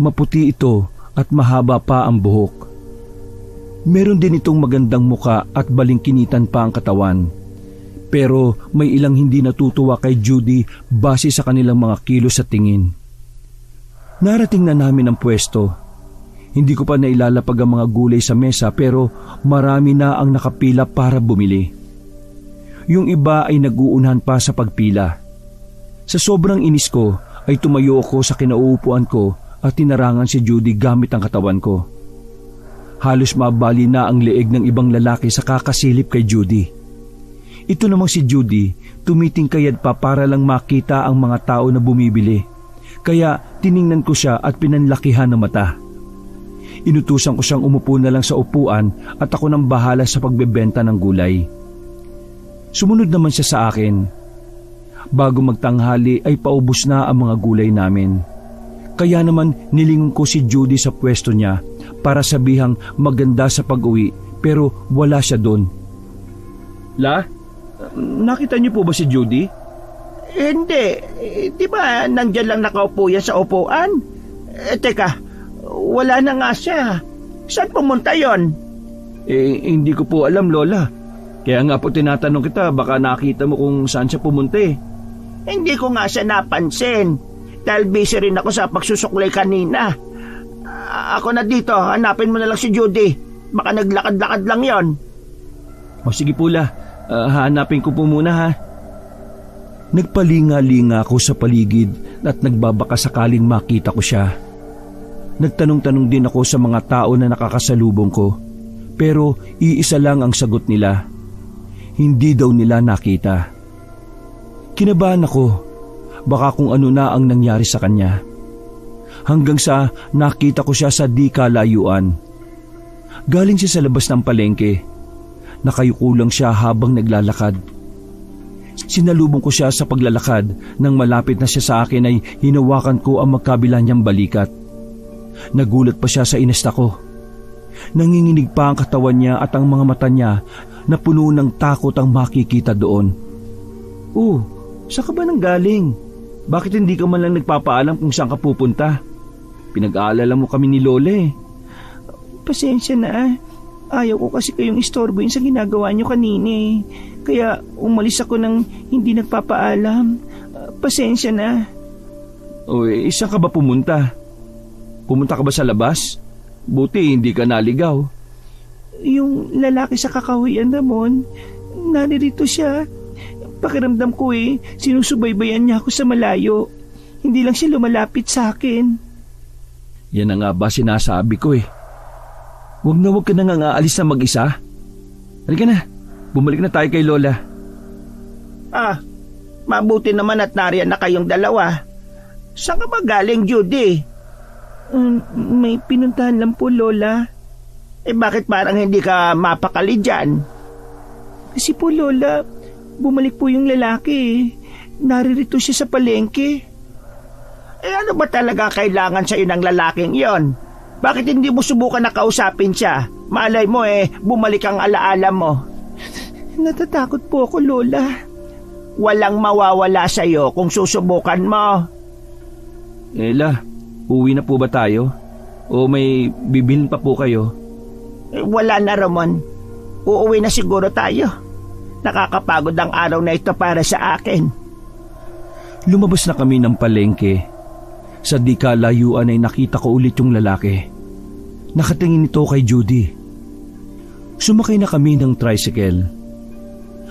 Maputi ito at mahaba pa ang buhok. Meron din itong magandang muka at balingkinitan pa ang katawan. Pero may ilang hindi natutuwa kay Judy base sa kanilang mga kilos at tingin. Narating na namin ang pwesto. Hindi ko pa nailalapag ang mga gulay sa mesa pero marami na ang nakapila para bumili. Yung iba ay nag-uunahan pa sa pagpila. Sa sobrang inis ko ay tumayo ako sa kinauupuan ko at tinarangan si Judy gamit ang katawan ko. Halos mabali na ang leeg ng ibang lalaki sa kakasilip kay Judy. Ito namang si Judy, tumitingkayad pa para lang makita ang mga tao na bumibili. Kaya tiningnan ko siya at pinanlakihan ng mata. Inutusan ko siyang umupo na lang sa upuan at ako nang bahala sa pagbebenta ng gulay. Sumunod naman siya sa akin. Bago magtanghali ay paubos na ang mga gulay namin. Kaya naman nilingon ko si Judy sa pwesto niya para sabihang maganda sa pag-uwi pero wala siya doon. Nakita niyo po ba si Judy? Hindi. Di ba nandyan lang nakaupo yan sa upuan? Teka, wala na nga siya. Saan pumunta yon? Hindi ko po alam, Lola. Kaya nga po tinatanong kita, baka nakita mo kung saan siya pumunta Hindi ko nga siya napansin. Dahil busy rin ako sa pagsusuklay kanina. Ako na dito, hanapin mo na lang si Judy. Baka naglakad-lakad lang yon. O sige po, hanapin ko po muna ha. Nagpalinga-linga ako sa paligid at nagbabaka sakaling makita ko siya. Nagtanong-tanong din ako sa mga tao na nakakasalubong ko, pero iisa lang ang sagot nila. Hindi daw nila nakita. Kinabahan ako, baka kung ano na ang nangyari sa kanya. Hanggang sa nakita ko siya sa di kalayuan. Galing siya sa labas ng palengke. Nakayuko lang siya habang naglalakad. Sinalubong ko siya sa paglalakad. Nang malapit na siya sa akin ay hinawakan ko ang magkabila niyang balikat. Nagulat pa siya sa inesta ko. Nanginginig pa ang katawan niya at ang mga mata niya na puno ng takot ang makikita doon. "Oh, saan ka ba nang galing? Bakit hindi ka man lang nagpapaalam kung saan ka pupunta? Pinag-aalala mo kami ni Lola eh." Pasensya na. Ayaw ko kasi kayong istorbohin sa ginagawa niyo kanina eh. Kaya umalis ako nang hindi nagpapaalam. Pasensya na. O saan ka ba pumunta? Pumunta ka ba sa labas? Buti hindi ka naligaw. Yung lalaki sa kakahuyan, Ramon, naririto siya. Pakiramdam ko sinusubaybayan niya ako sa malayo. Hindi lang siya lumalapit sa akin. Yan na nga ba sinasabi ko eh. Huwag ka na nga aalis na mag-isa. Halika na, bumalik na tayo kay Lola. Mabuti naman at nariyan na kayong dalawa. Saan ka ba galing, Judy? May pinuntahan lang po, Lola. Bakit parang hindi ka mapakali dyan? Kasi po, Lola, bumalik po yung lalaki. Naririto siya sa palengke. Ano ba talaga kailangan sa'yo ng lalaking yon? Bakit hindi mo subukan na kausapin siya? Malay mo bumalik ang alaala mo. Natatakot po ako, Lola. Walang mawawala sa'yo kung susubukan mo. Ella, uwi na po ba tayo? O may bibilin pa po kayo? Wala na, Ramon. Uuwi na siguro tayo. Nakakapagod ang araw na ito para sa akin. Lumabas na kami ng palengke. Sa di kalayuan ay nakita ko ulit yung lalaki. Nakatingin ito kay Judy. Sumakay na kami ng tricycle.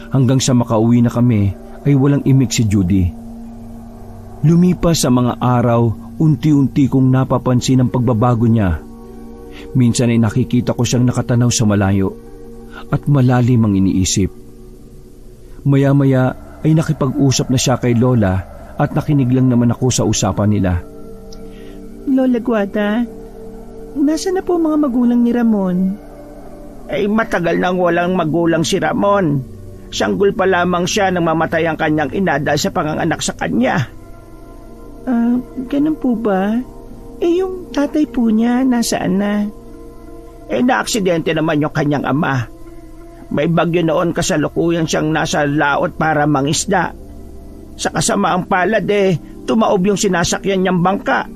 Hanggang sa makauwi na kami ay walang imik si Judy. Lumipas sa mga araw, unti-unti kong napapansin ang pagbabago niya. Minsan ay nakikita ko siyang nakatanaw sa malayo at malalim ang iniisip. Maya-maya ay nakipag-usap na siya kay Lola at nakinig lang naman ako sa usapan nila. Lola Guada, nasaan na po mga magulang ni Ramon? Matagal nang walang magulang si Ramon. Sanggol pa lamang siya nang mamatay ang kanyang ina dahil sa panganganak sa kanya. Ganun po ba? Yung tatay po niya, nasaan na? Naaksidente naman yung kanyang ama. May bagyo noon kasalukuyan siyang nasa laot para mangisda. Sa kasamaang palad tumaob yung sinasakyan niyang bangka.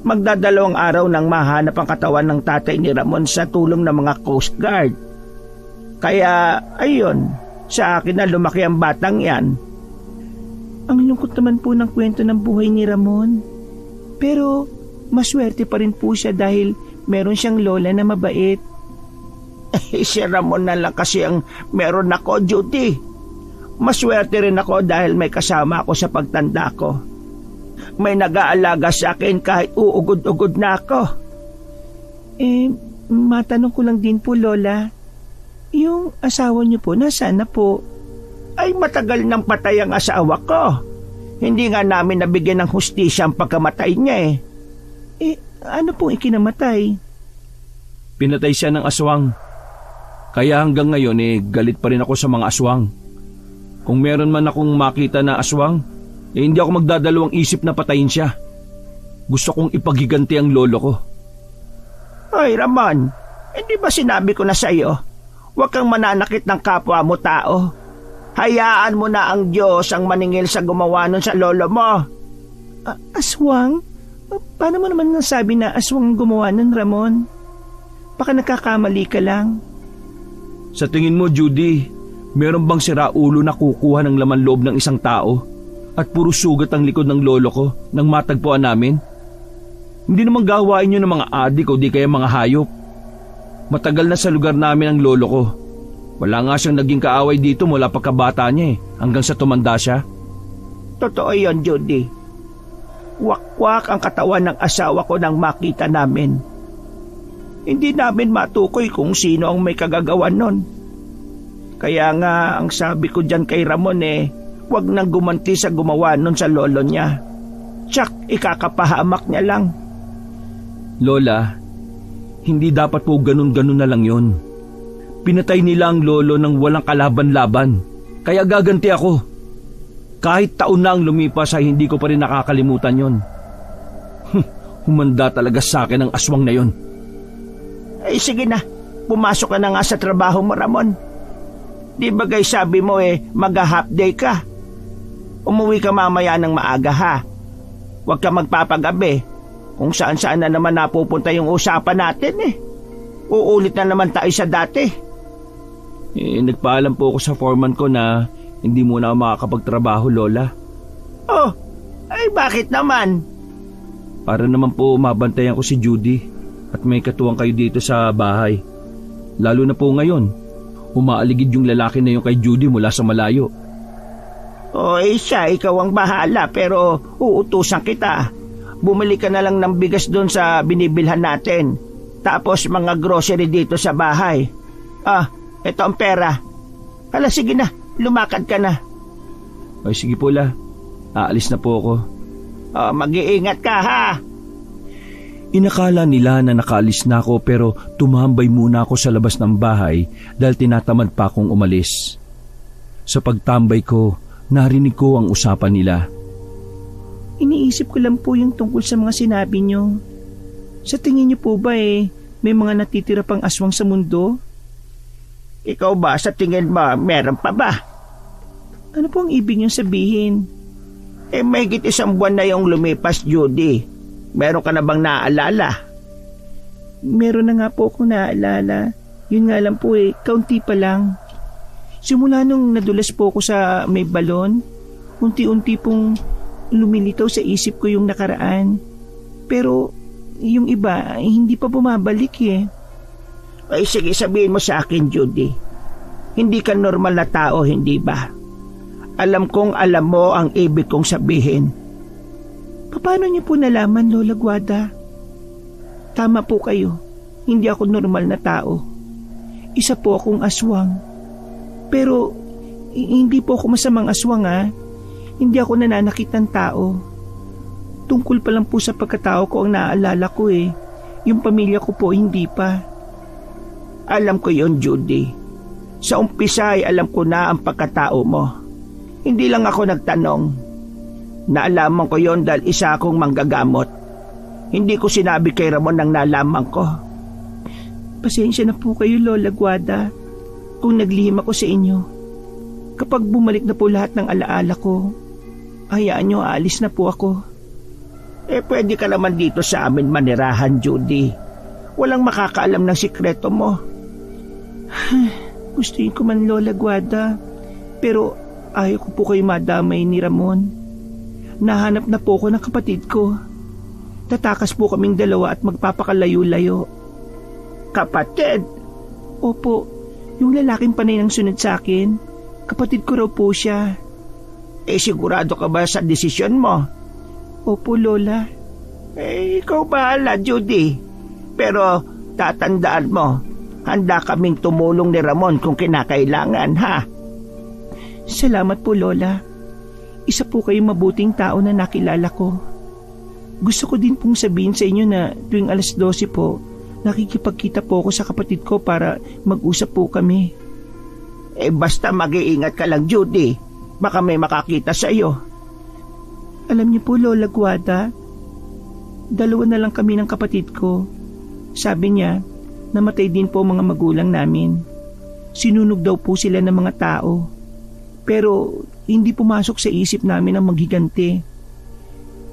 Magdadalawang araw nang mahanap ang katawan ng tatay ni Ramon sa tulong ng mga Coast Guard. Kaya, ayun, sa akin na lumaki ang batang yan. Ang lungkot naman po ng kwento ng buhay ni Ramon. Pero, maswerte pa rin po siya dahil meron siyang lola na mabait. Si Ramon na lang kasi ang meron ako, Judy. Maswerte rin ako dahil may kasama ako sa pagtanda ko. May nag-aalaga sa akin kahit uugod-ugod na ako. Matanong ko lang din po, Lola. Yung asawa niyo po, nasaan na po? Matagal nang patay ang asawa ko. Hindi nga namin nabigyan ng hustisya ang pagkamatay niya Ano pong ikinamatay? Pinatay siya ng aswang. Kaya hanggang ngayon galit pa rin ako sa mga aswang. Kung meron man akong makita na aswang, hindi ako magdadalawang isip na patayin siya. Gusto kong ipaghiganti ang lolo ko. Ay, Ramon, hindi ba sinabi ko na sa iyo? Huwag kang mananakit ng kapwa mo tao. Hayaan mo na ang Diyos ang maningil sa gumawa nun sa lolo mo. Aswang? Paano mo naman nasabi na aswang ang gumawa nun, Ramon? Baka nagkakamali ka lang. Sa tingin mo, Judy, meron bang siraulo na kukuha ng laman loob ng isang tao? At puro sugat ang likod ng lolo ko nang matagpuan namin? Hindi naman gawain nyo ng mga adik o di kaya mga hayop. Matagal na sa lugar namin ang lolo ko. Wala nga siyang naging kaaway dito mula pagkabata niya hanggang sa tumanda siya. Totoo yon, Judy. Wakwak ang katawan ng asawa ko nang makita namin. Hindi namin matukoy kung sino ang may kagagawan nun. Kaya nga ang sabi ko dyan kay Ramon huwag nang gumanti sa gumawa nun sa lolo niya. Tsak, ikakapahamak niya lang. Lola, hindi dapat po ganun-ganun na lang yun. Pinatay nila ang lolo ng walang kalaban-laban. Kaya gaganti ako. Kahit taon na ang lumipas ay hindi ko pa rin nakakalimutan yon. Humanda talaga sa akin ang aswang na yon. Sige na, pumasok ka na nga sa trabaho mo, Ramon. Di ba guys sabi mo mag-half day ka? Umuwi ka mamaya ng maaga ha. Huwag ka magpapagabi. Kung saan-saan na naman napupunta yung usapan natin Uulit na naman tayo sa dati. Nagpaalam po ako sa foreman ko na hindi muna ako makakapagtrabaho, Lola. Oh, ay bakit naman? Para naman po mabantayan ko si Judy at may katuwang kayo dito sa bahay. Lalo na po ngayon, umaaligid yung lalaki na yung kay Judy mula sa malayo. Siya, ikaw ang bahala pero uutusan kita. Bumili ka na lang ng bigas doon sa binibilhan natin. Tapos mga grocery dito sa bahay. Ito ang pera. Hala, sige na, lumakad ka na. Ay, sige po, La. Aalis na po ako. Mag-iingat ka ha. Inakala nila na nakaalis na ako pero tumambay muna ako sa labas ng bahay dahil tinatamad pa akong umalis. Sa pagtambay ko, narinig ko ang usapan nila. Iniisip ko lang po yung tungkol sa mga sinabi nyo. Sa tingin nyo po ba may mga natitira pang aswang sa mundo? Ikaw ba, sa tingin mo, meron pa ba? Ano po ang ibig nyo sabihin? Mahigit 1 buwan na yung lumipas, Judy. Meron ka na bang naaalala? Meron na nga po akong naaalala. Yun nga lang po kaunti pa lang. Simula nung nadulas po ako sa may balon, unti-unti pong lumilitaw sa isip ko yung nakaraan. Pero yung iba, hindi pa bumabalik Ay sige, sabihin mo sa akin, Judy. Hindi ka normal na tao, hindi ba? Alam kong alam mo ang ibig kong sabihin. Paano niyo po nalaman, Lola Guada? Tama po kayo. Hindi ako normal na tao. Isa po akong aswang. Pero hindi po ako masamang aswang Hindi ako nananakit ng tao. Tungkol pa lang po sa pagkatao ko ang naaalala ko Yung pamilya ko po hindi pa. Alam ko yon, Judy. Sa umpisa ay alam ko na ang pagkatao mo. Hindi lang ako nagtanong. Naalaman ko yon dahil isa akong manggagamot. Hindi ko sinabi kay Ramon nang nalaman ko. Pasensya na po kayo, Lola Guada, kung naglihim ako sa inyo. Kapag bumalik na po lahat ng alaala ko, hayaan nyo, aalis na po ako. Pwede ka naman dito sa amin manirahan, Judy. Walang makakaalam ng sikreto mo. Gustuin ko man, Lola Guada, pero ayaw ko po kayo madamay ni Ramon. Nahanap na po ako ng kapatid ko. Tatakas po kaming dalawa at magpapakalayo-layo. Kapatid? Opo, yung lalaking panay ng sunod sa akin. Kapatid ko raw po siya. Sigurado ka ba sa desisyon mo? Opo, Lola. Ikaw bahala, Judy. Pero tatandaan mo, handa kaming tumulong ni Ramon kung kinakailangan, ha? Salamat po, Lola. Isa po kayong mabuting tao na nakilala ko. Gusto ko din pong sabihin sa inyo na tuwing 12:00 po, nakikipagkita po ako sa kapatid ko para mag-usap po kami. Basta mag-iingat ka lang, Judy. Baka may makakita sa iyo. Alam niyo po, Lola Guada, 2 na lang kami ng kapatid ko. Sabi niya, namatay din po mga magulang namin. Sinunog daw po sila ng mga tao. Pero hindi pumasok sa isip namin ang maghiganti.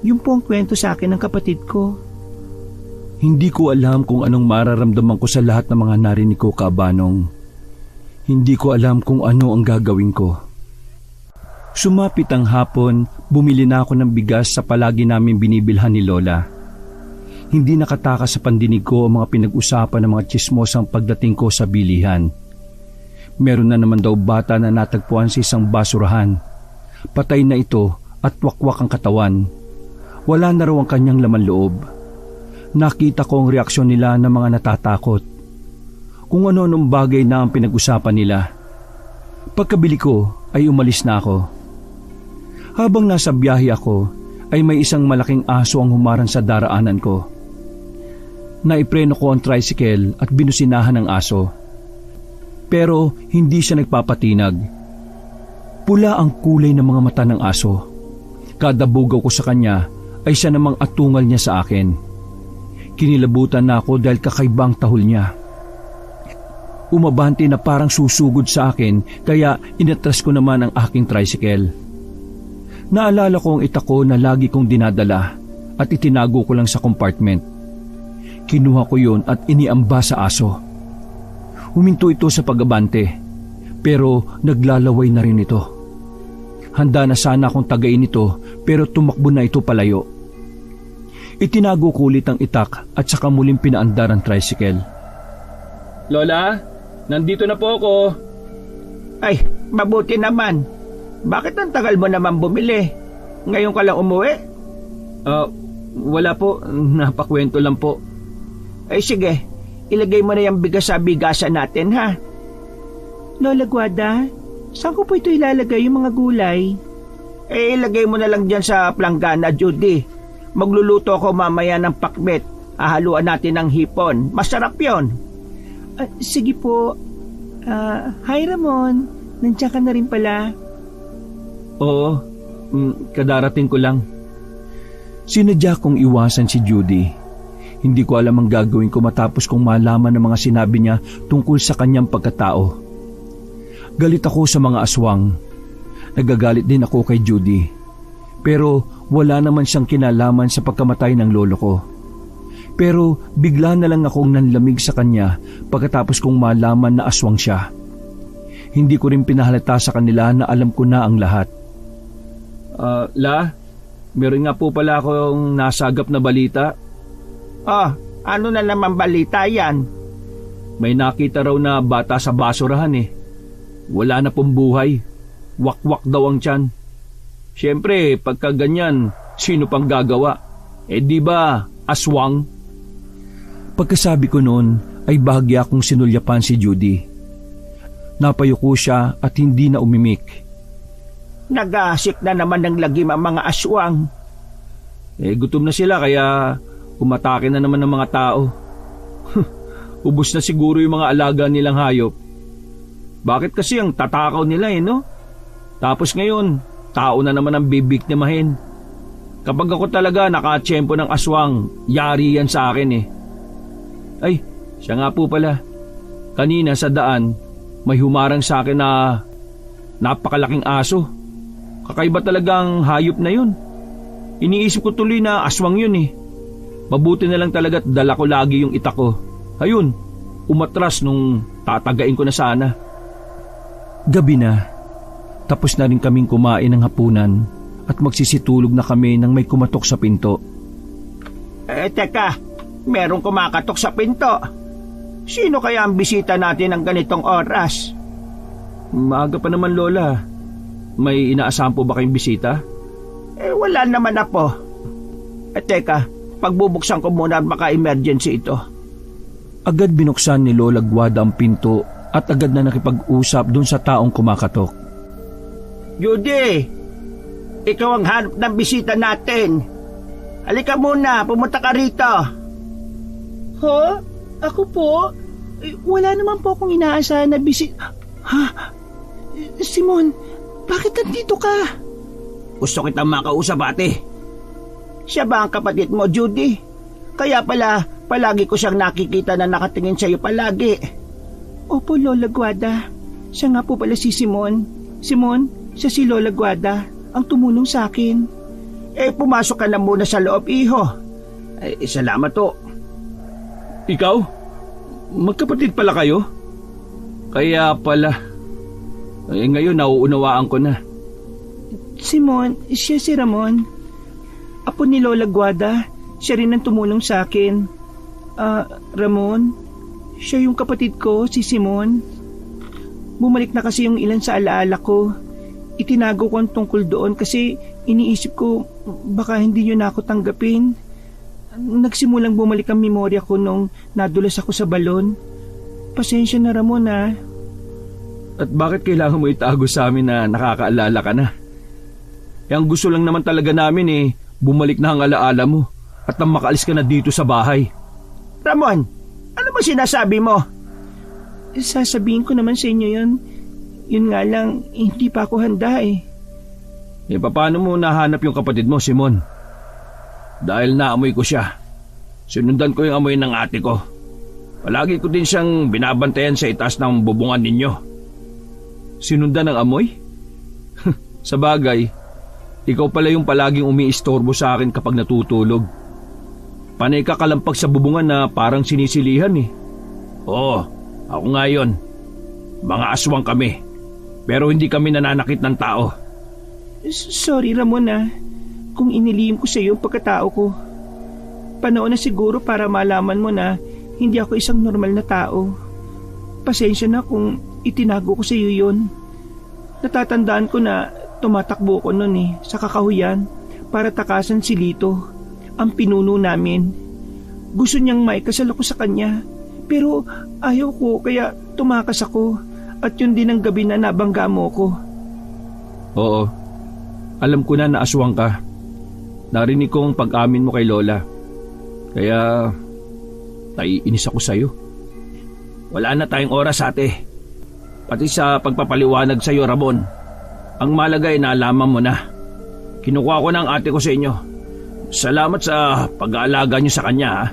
Yun po ang kwento sa akin ng kapatid ko. Hindi ko alam kung anong mararamdaman ko sa lahat ng mga narinig ko, Kabanong. Hindi ko alam kung ano ang gagawin ko. Sumapit ang hapon, bumili na ako ng bigas sa palagi namin binibilhan ni Lola. Hindi nakatakas sa pandinig ko ang mga pinag-usapan ng mga tsismosang pagdating ko sa bilihan. Meron na naman daw bata na natagpuan sa isang basurahan. Patay na ito at wakwak ang katawan. Wala na raw ang kanyang laman loob. Nakita ko ang reaksyon nila ng mga natatakot. Kung ano-anong bagay na ang pinag-usapan nila. Pagkabili ko ay umalis na ako. Habang nasa biyahe ako ay may isang malaking aso ang humarang sa daraanan ko. Naipreno ko ang tricycle at binusinahan ng aso. Pero hindi siya nagpapatinag. Pula ang kulay ng mga mata ng aso. Kada bugaw ko sa kanya ay siya namang atungal niya sa akin. Kinilabutan na ako dahil kakaibang tahol niya. Umabante na parang susugod sa akin kaya inatras ko naman ang aking tricycle. Naalala ko ang itako na lagi kong dinadala at itinago ko lang sa compartment. Kinuha ko yun at iniamba sa aso. Huminto ito sa pag-abante pero naglalaway na rin ito. Handa na sana akong tagain ito pero tumakbo na ito palayo. Itinago ko ulit ang itak at saka muling pinaandar ang tricycle. Lola, nandito na po ako. Ay, mabuti naman. Bakit ang tagal mo naman bumili? Ngayon ka lang umuwi? Wala po. Napakwento lang po. Ay sige, ilagay mo na yung bigas sa bigasan natin ha. Lola Guada, saan ko po ito ilalagay yung mga gulay? Ilagay mo na lang dyan sa planggana, Judy. Magluluto ako mamaya ng pakbet. Hahaluan natin ng hipon. Masarap yon. Sige po. Hi Ramon, nandiyan ka na rin pala. Oo, kadarating ko lang. Sinadya kong iwasan si Judy. Hindi ko alam ang gagawin ko matapos kong malaman ng mga sinabi niya tungkol sa kanyang pagkatao. Galit ako sa mga aswang. Nagagalit din ako kay Judy. Pero wala naman siyang kinalaman sa pagkamatay ng lolo ko. Pero bigla na lang akong nanlamig sa kanya pagkatapos kong malaman na aswang siya. Hindi ko rin pinahalata sa kanila na alam ko na ang lahat. Meron nga po pala akong nasagap na balita. Ano na naman balita yan? May nakita raw na bata sa basurahan eh. Wala na pong buhay. Wakwak daw ang tiyan. Siyempre, pagka ganyan, sino pang gagawa? Di ba, aswang? Pagkasabi ko noon ay bahagya akong sinulyapan si Judy. Napayuko siya at hindi na umimik. Nagasik na naman ng lagim ang mga aswang. Gutom na sila kaya umatake na naman ng mga tao. Ubus na siguro yung mga alaga nilang hayop. Bakit kasi ang tatakaw nila no? Tapos ngayon, tao na naman ang bibiktimahin. Kapag ako talaga nakatsyempo ng aswang, yari yan sa akin Ay, siya nga po pala. Kanina sa daan, may humarang sa akin na napakalaking aso. Kakaiba talagang hayop na yun. Iniisip ko tuloy na aswang yun Mabuti na lang talaga at dala ko lagi yung itak ko. Ayun, umatras nung tatagain ko na sana. Gabi na. Tapos na rin kaming kumain ng hapunan at magsisitulog na kami nang may kumatok sa pinto. Teka, merong kumakatok sa pinto. Sino kaya ang bisita natin ng ganitong oras? Maaga pa naman, Lola. May inaasahan po ba kayong bisita? Wala naman na po. Teka, pagbubuksan ko muna maka-emergency ito. Agad binuksan ni Lola Guada ang pinto at agad na nakipag-usap dun sa taong kumakatok. Judy, ikaw ang hanap ng bisita natin. Halika muna, pumunta ka rito. Ako po? Wala naman po akong inaasahan na bisita. Simon, bakit nandito ka? Gusto kitang makausap, ate. Siya ba ang kapatid mo, Judy? Kaya pala, palagi ko siyang nakikita na nakatingin sa iyo palagi. Opo, Lola Guada. Siya nga po pala si Simon. Simon, siya si Lola Guada, ang tumulong sa akin. Pumasok ka na muna sa loob, iho. Salamat to. Ikaw? Magkapatid pala kayo? Kaya pala. Ngayon nauunawaan ko na. Simon, siya si Ramon. Apo ni Lola Guada, siya rin ang tumulong sa akin. Ramon, siya yung kapatid ko, si Simon. Bumalik na kasi yung ilan sa alaala ko. Itinago ko ang tungkol doon kasi iniisip ko baka hindi niyo na ako tanggapin. Nagsimulang bumalik ang memorya ko nung nadulas ako sa balon. Pasensya na, Ramon, ah. At bakit kailangan mo itago sa amin na nakakaalala ka na? Ang gusto lang naman talaga namin bumalik na ang alaala mo at nang makaalis ka na dito sa bahay. Ramon, ano ba sinasabi mo? Sasabihin ko naman sa inyo yun. Yun nga lang, hindi pa ako handa eh. Paano mo nahanap yung kapatid mo, Simon? Dahil naamoy ko siya. Sinundan ko yung amoy ng ate ko. Palagi ko din siyang binabantayan sa itaas ng bubungan ninyo. Sinundan ng amoy? Sa bagay, ikaw pala yung palaging umiistorbo sa akin kapag natutulog. Panay ka kalampag sa bubungan na parang sinisilihan eh. Oo, ako nga yun. Mga aswang kami. Pero hindi kami nananakit ng tao. Sorry, Ramon, ah. Kung inilihim ko sa iyo ang pagkatao ko. Panahon na siguro para malaman mo na hindi ako isang normal na tao. Pasensya na kung itinago ko sa iyo yun. Natatandaan ko na tumatakbo ko noon sa kakahuyan para takasan si Lito, ang pinuno namin. Gusto niyang maikasal ako sa kanya, pero ayaw ko kaya tumakas ako at yun din ang gabi na nabangga mo ko. Oo, alam ko na aswang ka. Narinig ko ang pag-amin mo kay Lola. Kaya naiinis ako sa'yo. Wala na tayong oras, ate. Pati sa pagpapaliwanag sa'yo, Ramon. Ang malagay na alaman mo na. Kinukuha ko ng ate ko sa inyo. Salamat sa pag-aalaga niyo sa kanya, ha?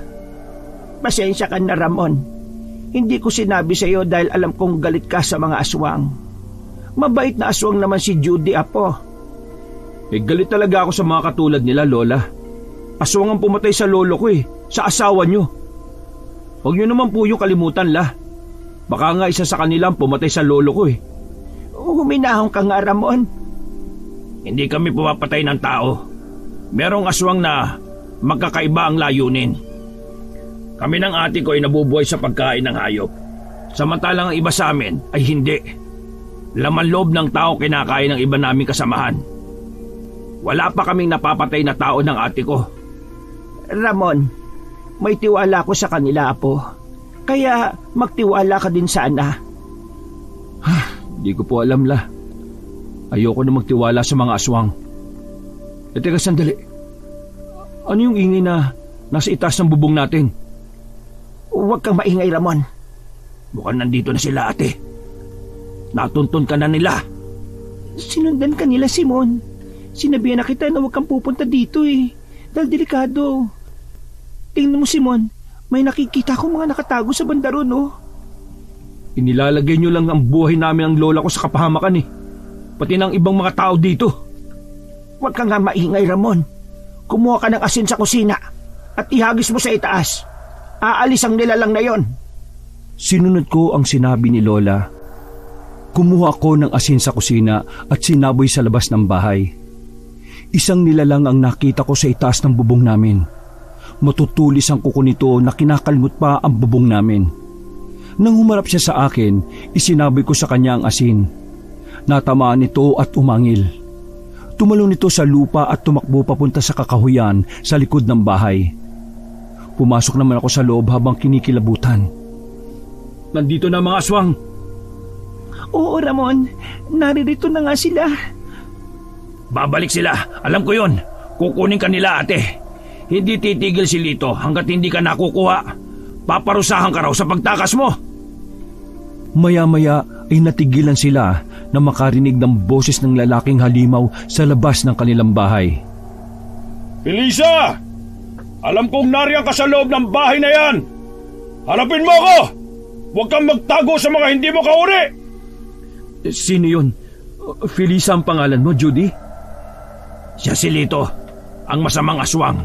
Pasensya ka na, Ramon. Hindi ko sinabi sa iyo dahil alam kong galit ka sa mga aswang. Mabait na aswang naman si Judy, apo. Galit talaga ako sa mga katulad nila, Lola. Aswang ang pumatay sa lolo ko sa asawa niyo. Huwag niyo naman po yung kalimutan, La. Baka nga isa sa kanila ang pumatay sa lolo ko Huminahon ka nga, Ramon. Hindi kami pumapatay ng tao. Merong aswang na magkakaiba ang layunin. Kami ng ate ko ay nabubuhay sa pagkain ng hayop. Samantalang ang iba sa amin ay hindi. Laman loob ng tao kinakain ng iba naming kasamahan. Wala pa kaming napapatay na tao ng ate ko. Ramon, may tiwala ko sa kanila, apo. Kaya magtiwala ka din sana. Hindi ko po alam, La. Ayoko na magtiwala sa mga aswang. Teka, sandali. Ano yung ingay na nasa itaas ng bubong natin? Huwag kang maingay, Ramon. Mukhang nandito na sila, ate. Natuntun ka na nila. Sinundan ka nila, Simon. Sinabihan na kita na huwag kang pupunta dito dahil delikado. Tingnan mo, Simon, may nakikita ko mga nakatago sa banda ron, Inilalagay niyo lang ang buhay namin ng lola ko sa kapahamakan pati ng ibang mga tao dito. Huwag ka nga maingay, Ramon. Kumuha ka ng asin sa kusina at ihagis mo sa itaas. Aalis ang nilalang na yon. Sinunod ko ang sinabi ni Lola. Kumuha ako ng asin sa kusina at sinaboy sa labas ng bahay. Isang nilalang ang nakita ko sa itaas ng bubong namin. Matutulis ang kuko nito na kinakalmot pa ang bubong namin. Nang humarap siya sa akin, isinaboy ko sa kanya ang asin. Natamaan ito at umangil. Tumalon ito sa lupa at tumakbo papunta sa kakahuyan sa likod ng bahay. Pumasok naman ako sa loob habang kinikilabutan. Nandito na mga aswang. Oo, Ramon. Naririto na nga sila. Babalik sila. Alam ko yon. Kukunin ka nila, ate. Hindi titigil si Lito hanggat hindi ka nakukuha. Paparusahan ka raw sa pagtakas mo. Maya-maya ay natigilan sila na makarinig ng boses ng lalaking halimaw sa labas ng kanilang bahay. Felisa! Alam kong nariyan ka sa loob ng bahay na yan! Harapin mo ako! Huwag kang magtago sa mga hindi mo kauri! Sino yun? Felisa ang pangalan mo, Judy? Siya si Lito, ang masamang aswang.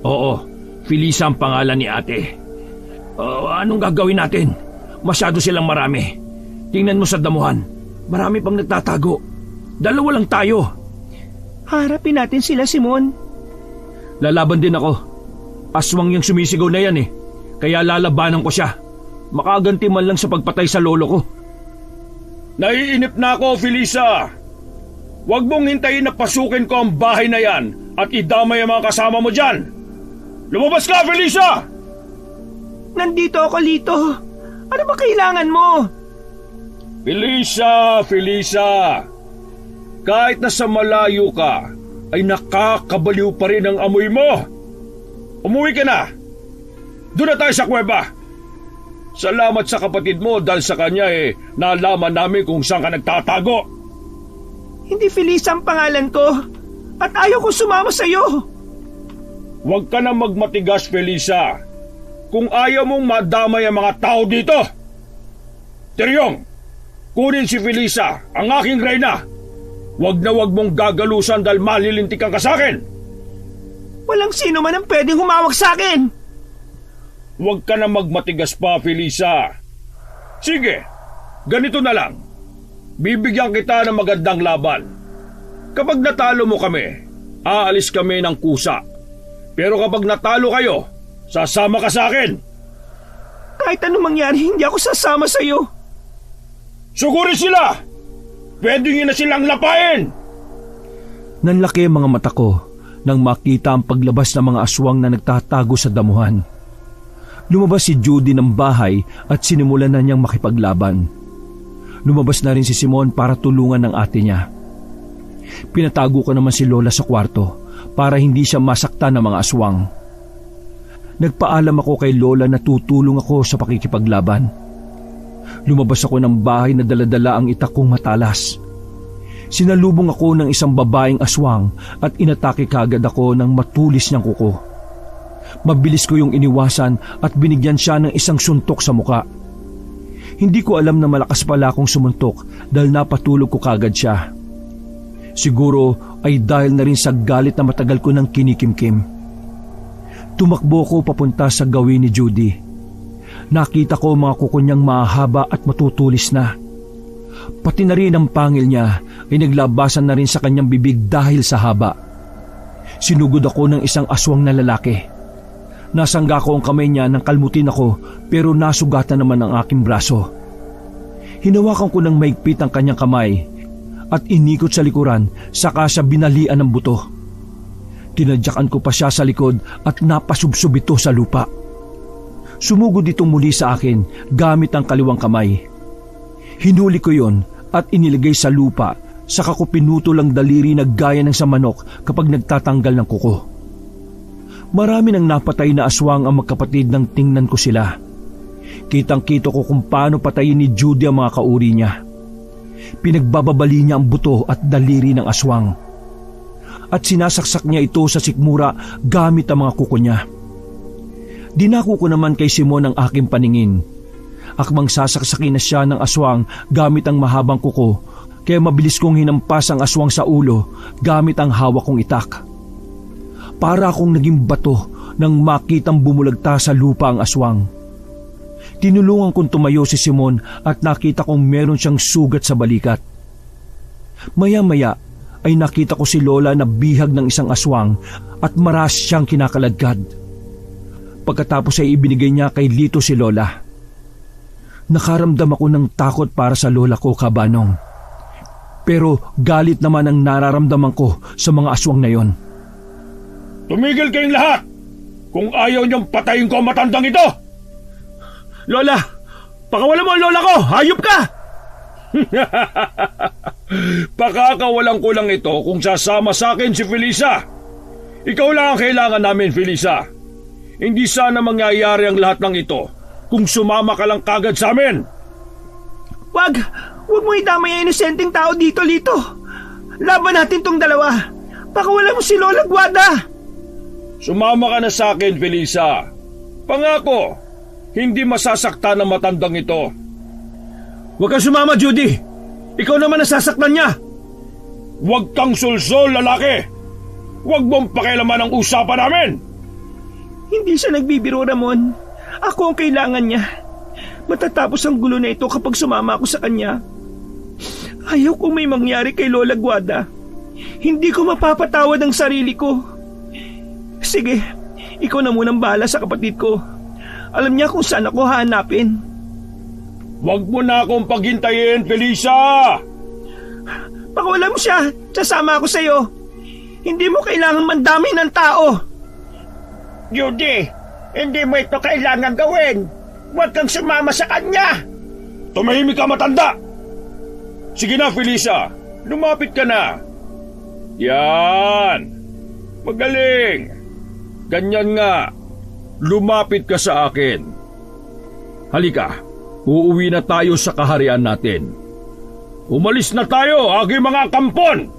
Oo, Felisa ang pangalan ni ate. Anong gagawin natin? Masyado silang marami. Tingnan mo sa damuhan. Marami pang nagtatago. Dalawa lang tayo. Harapin natin sila, Simon. Lalaban din ako. Aswang yung sumisigaw na yan Kaya lalabanan ko siya. Makaganti man lang sa pagpatay sa lolo ko. Naiinip na ako, Felisa. Huwag mong hintayin na pasukin ko ang bahay na yan at idamay ang mga kasama mo dyan. Lumabas ka, Felisa! Nandito ako, Lito. Ano ba kailangan mo? Felisa! Kahit nasa malayo ka, ay nakakabaliw pa rin ang amoy mo. Umuwi ka na. Doon na tayo sa kuweba. Salamat sa kapatid mo dahil sa kanya nalaman namin kung saan ka nagtatago. Hindi Felisa ang pangalan ko. At ayaw ko sumama sa'yo. Huwag ka na magmatigas, Felisa. Kung ayaw mong madamay ang mga tao dito. Tiryong, kunin si Felisa, ang aking reyna. Huwag na huwag mong gagalusan dahil malilintikan ka sa akin. Walang sino man ang pwedeng humawak sa akin. Huwag ka na magmatigas pa, Felisa. Sige, ganito na lang. Bibigyan kita ng magandang laban. Kapag natalo mo kami, aalis kami ng kusa. Pero kapag natalo kayo, sasama ka sa akin. Kahit anong mangyari, hindi ako sasama sa'yo. Sugurin sila! Pwede nyo na silang lapain! Nanlaki ang mga mata ko nang makita ang paglabas ng mga aswang na nagtatago sa damuhan. Lumabas si Judy ng bahay at sinimulan na niyang makipaglaban. Lumabas na rin si Simon para tulungan ng ate niya. Pinatago ko naman si Lola sa kwarto para hindi siya masaktan ng mga aswang. Nagpaalam ako kay Lola na tutulong ako sa pakikipaglaban. Lumabas ako ng bahay na daladala ang itak kong matalas. Sinalubong ako ng isang babaeng aswang at inatake kagad ako ng matulis niyang kuko. Mabilis ko yung iniwasan at binigyan siya ng isang suntok sa muka. Hindi ko alam na malakas pala akong sumuntok dahil napatulog ko kagad siya. Siguro ay dahil na rin sa galit na matagal ko nang kinikimkim. Tumakbo ko papunta sa gawin ni Judy. Nakita ko mga kuko niyang mahaba at matutulis na. Pati na rin ang pangil niya ay naglabasan na rin sa kanyang bibig dahil sa haba. Sinugod ako ng isang aswang na lalaki. Nasangga ko ang kamay niya nang kalmutin ako pero nasugatan naman ang aking braso. Hinawakan ko ng maigpit ang kanyang kamay at inikot sa likuran saka siya binalian ng buto. Tinadyakan ko pa siya sa likod at napasubsob ito sa lupa. Sumugod itong muli sa akin gamit ang kaliwang kamay. Hinuli ko yon at inilagay sa lupa saka ko pinutol ang daliri na gaya ng sa manok kapag nagtatanggal ng kuko. Marami nang napatay na aswang ang magkapatid nang tingnan ko sila. Kitang-kito ko kung paano patayin ni Judy ang mga kauri niya. Pinagbababali niya ang buto at daliri ng aswang. At sinasaksak niya ito sa sikmura gamit ang mga kuko niya. Dinako ko naman kay Simon ang aking paningin. Akmang sasaksakin na siya ng aswang gamit ang mahabang kuko, kaya mabilis kong hinampas ang aswang sa ulo gamit ang hawak kong itak. Para akong naging bato nang makitang bumulagta sa lupa ang aswang. Tinulungan kong tumayo si Simon at nakita kong meron siyang sugat sa balikat. Maya-maya ay nakita ko si Lola na bihag ng isang aswang at maras siyang kinakaladkad. Pagkatapos ay ibinigay niya kay Lito si Lola. Nakaramdam ako ng takot para sa lola ko, Kabanong. Pero galit naman ang nararamdaman ko sa mga aswang na yon. Tumigil kayong lahat! Kung ayaw niyong patayin ko ang matandang ito! Lola! Pakawalan mo ang lola ko! Hayop ka! Pakakawalan ko lang ito kung sasama sa akin si Felisa. Ikaw lang ang kailangan namin, Felisa. Hindi sana mangyayari ang lahat ng ito kung sumama ka lang kagad sa amin. Wag mo idamay ang inosenteng tao dito, Lito. Laban natin tong dalawa. Pakawalan mo si Lola Guada. Sumama ka na sa akin, Felisa. Pangako, hindi masasaktan ang matandang ito. Huwag kang sumama, Judy. Ikaw naman nasasaktan niya. Huwag kang sulsol, lalaki. Huwag mong pakialaman ang usapan namin. Hindi siya nagbibiro, Ramon. Ako ang kailangan niya. Matatapos ang gulo na ito kapag sumama ako sa kanya. Ayaw kong may mangyari kay Lola Guada. Hindi ko mapapatawad ang sarili ko. Sige, ikaw na munang bahala sa kapatid ko. Alam niya kung saan ako hahanapin. Huwag mo na akong paghintayin, Felisa! Pakuwala mo siya. Sasama ako sa'yo. Hindi mo kailangan mandami ng tao. Judy, hindi mo ito kailangan gawin. Huwag kang sumama sa kanya. Tumahimik ka, matanda! Sige na, Felisa. Lumapit ka na. Yan. Magaling. Ganyan nga. Lumapit ka sa akin. Halika. Uuwi na tayo sa kaharian natin. Umalis na tayo, aking mga kampon!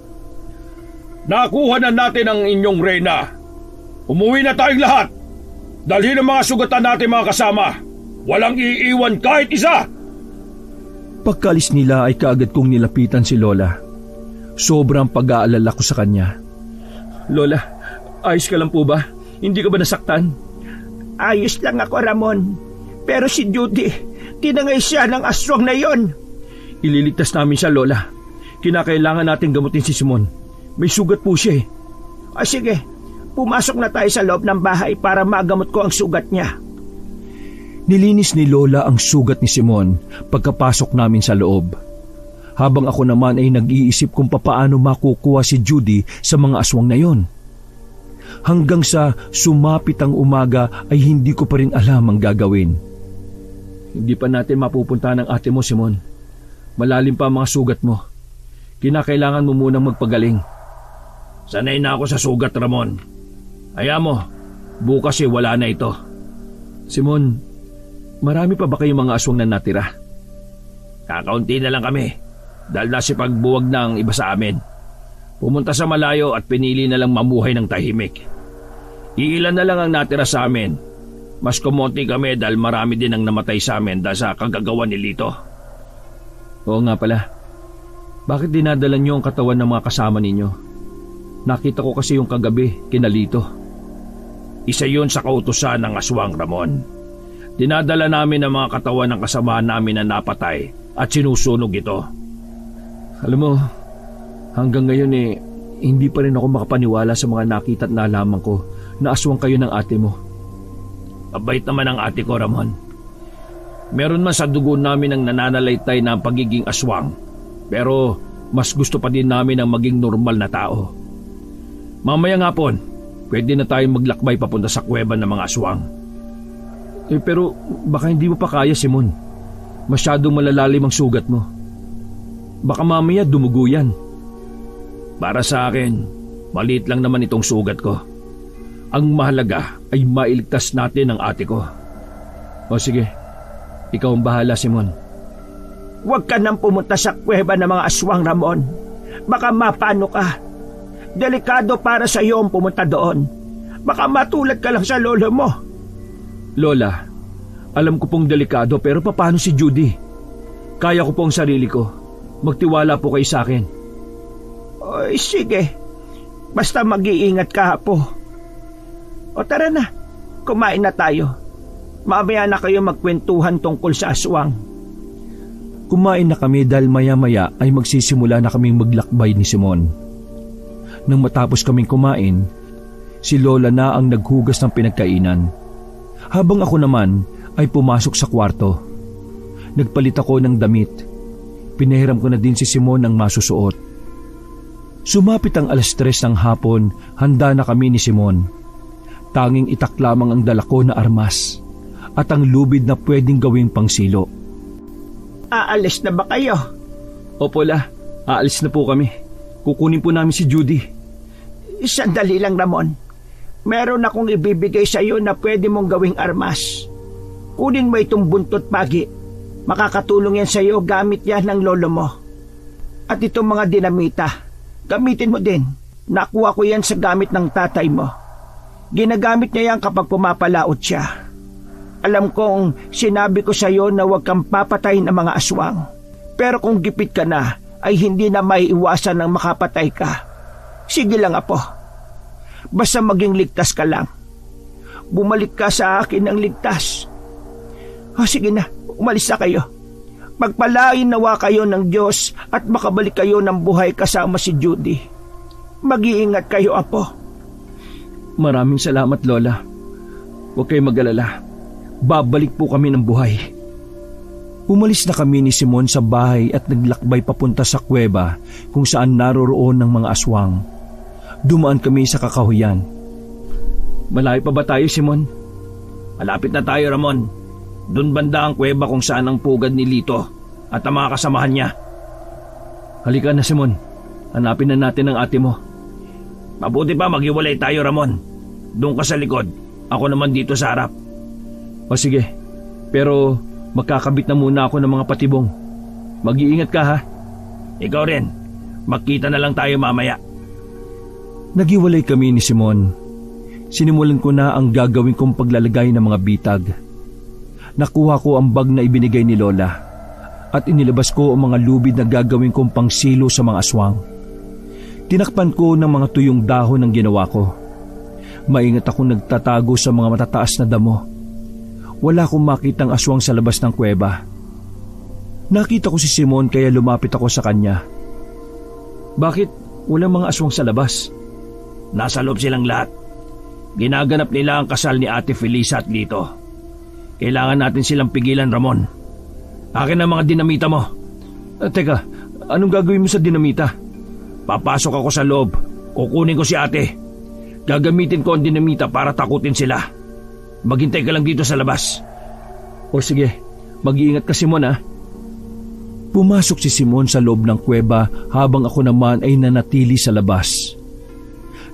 Nakuha na natin ang inyong reyna. Umuwi na tayong lahat. Dalhin ang mga sugatan natin, mga kasama. Walang iiwan kahit isa. Pagkalis nila ay kaagad kong nilapitan si Lola. Sobrang pag-aalala ko sa kanya. Lola, ayos ka lang po ba? Hindi ka ba nasaktan? Ayos lang ako, Ramon. Pero si Judy, tinangay siya ng aswang na yon. Ililigtas namin siya, Lola. Kinakailangan natin gamutin si Simon. May sugat po siya eh. Sige, pumasok na tayo sa loob ng bahay para magamot ko ang sugat niya. Nilinis ni Lola ang sugat ni Simon pagkapasok namin sa loob. Habang ako naman ay nag-iisip kung papaano makukuha si Judy sa mga aswang na yon. Hanggang sa sumapit ang umaga ay hindi ko pa rin alam ang gagawin. Hindi pa natin mapupunta ng ate mo, Simon. Malalim pa ang mga sugat mo. Kinakailangan mo munang magpagaling. Sanay na ako sa sugat, Ramon. Hayaan mo, bukas wala na ito. Simon, marami pa ba kayong mga aswang na natira? Kakaunti na lang kami dahil nasipagbuwag na ang iba sa amin. Pumunta sa malayo at pinili na lang mamuhay ng tahimik. Iilan na lang ang natira sa amin. Mas kumonti kami dahil marami din ang namatay sa amin dahil sa kagagawa ni Lito. Oo nga pala. Bakit dinadala niyo ang katawan ng mga kasama ninyo? Nakita ko kasi yung kagabi, kina Lito. Isa yun sa kautusan ng aswang, Ramon. Dinadala namin ang mga katawan ng kasamahan namin na napatay at sinusunog ito. Alam mo, hanggang ngayon hindi pa rin ako makapaniwala sa mga nakita at nalaman ko na aswang kayo ng ate mo. Mabait naman ang ate ko, Ramon. Meron man sa dugo namin ang nananalaytay na pagiging aswang, pero mas gusto pa din namin ang maging normal na tao. Mamaya nga po, pwede na tayong maglakbay papunta sa kuweba ng mga aswang. Pero baka hindi mo pa kaya, Simon. Masyadong malalalim ang sugat mo. Baka mamaya dumugo yan. Para sa akin, maliit lang naman itong sugat ko. Ang mahalaga ay mailigtas natin ang ate ko. O sige, ikaw ang bahala, Simon. Huwag ka nang pumunta sa kuweba ng mga aswang, Ramon. Baka mapano ka. Delikado para sa iyo ang pumunta doon. Baka matulad ka lang sa lolo mo. Lola, alam ko pong delikado pero paano si Judy? Kaya ko po ang sarili ko. Magtiwala po kayo sa akin. Oy, sige. Basta mag-iingat ka po. O tara na, kumain na tayo. Mamaya na kayo magkwentuhan tungkol sa aswang. Kumain na kami dahil maya-maya ay magsisimula na kaming maglakbay ni Simon. Nang matapos kaming kumain, si Lola na ang naghugas ng pinagkainan. Habang ako naman ay pumasok sa kwarto. Nagpalit ako ng damit. Pinahiram ko na din si Simon ng masusuot. Sumapit ang 3:00 ng hapon, handa na kami ni Simon. Tanging itak lamang ang dala ko na armas at ang lubid na pwedeng gawing pangsilo. Aalis na ba kayo? Opo, La. Aalis na po kami. Kukunin po namin si Judy. Sandali lang, Ramon. Meron akong ibibigay sa iyo na pwede mong gawing armas. Kunin mo itong buntot pagi. Makakatulong yan sa iyo, gamit yan ng lolo mo. At itong mga dinamita, gamitin mo din. Nakuha ko yan sa gamit ng tatay mo. Ginagamit niya yan kapag pumapalaot siya. Alam kong sinabi ko sa iyo na huwag kang papatayin ng mga aswang. Pero kung gipit ka na, ay hindi na maiiwasan ng makapatay ka. Sige lang, apo. Basta maging ligtas ka lang. Bumalik ka sa akin ng ligtas. Sige na, umalis na kayo. Pagpalain nawa kayo ng Diyos at makabalik kayo ng buhay kasama si Judy. Mag-iingat kayo, apo. Maraming salamat, Lola. Huwag kayong mag-alala. Babalik po kami ng buhay. Umalis na kami ni Simon sa bahay at naglakbay papunta sa kuweba kung saan naroroon ng mga aswang. Dumaan kami sa kakahuyan. Malayo pa ba tayo, Simon? Malapit na tayo, Ramon. Doon banda ang kuweba kung saan ang pugad ni Lito at ang mga kasamahan niya. Halika na, Simon. Hanapin na natin ang ate mo. Mabuti pa maghiwalay tayo, Ramon. Doon ka sa likod. Ako naman dito sa harap. O sige, pero magkakabit na muna ako ng mga patibong. Mag-iingat ka, ha? Ikaw rin. Magkita na lang tayo mamaya. Naghiwalay kami ni Simon. Sinimulan ko na ang gagawin kong paglalagay ng mga bitag. Nakuha ko ang bag na ibinigay ni Lola at inilabas ko ang mga lubid na gagawin kong pangsilo sa mga aswang. Tinakpan ko ng mga tuyong dahon ng ginawa ko. Maingat akong nagtatago sa mga matataas na damo. Wala akong makitang aswang sa labas ng kuweba. Nakita ko si Simon kaya lumapit ako sa kanya. Bakit walang mga aswang sa labas? Nasa loob silang lahat. Ginaganap nila ang kasal ni Ate Felisa at Lito. Kailangan natin silang pigilan, Ramon. Akin ang mga dinamita mo. Teka, anong gagawin mo sa dinamita? Papasok ako sa loob. Kukunin ko si ate. Gagamitin ko ang dinamita para takutin sila. Maghintay ka lang dito sa labas. O sige, mag-iingat ka, Simon, ha? Pumasok si Simon sa loob ng kuweba habang ako naman ay nanatili sa labas.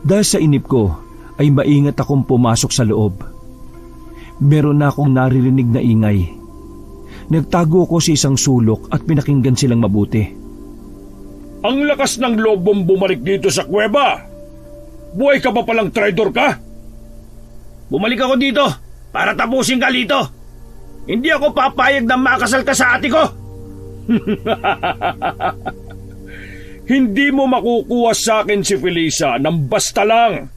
Dahil sa inip ko, ay maingat akong pumasok sa loob. Meron na akong naririnig na ingay. Nagtago ako sa isang sulok at pinakinggan silang mabuti. Ang lakas ng loob mong bumalik dito sa kuweba. Buhay ka pa palang traidor ka? Bumalik ako dito para tapusin ka, Lito. Hindi ako papayag na makasal ka sa ate ko. Hindi mo makukuha sa akin si Felisa nang basta lang.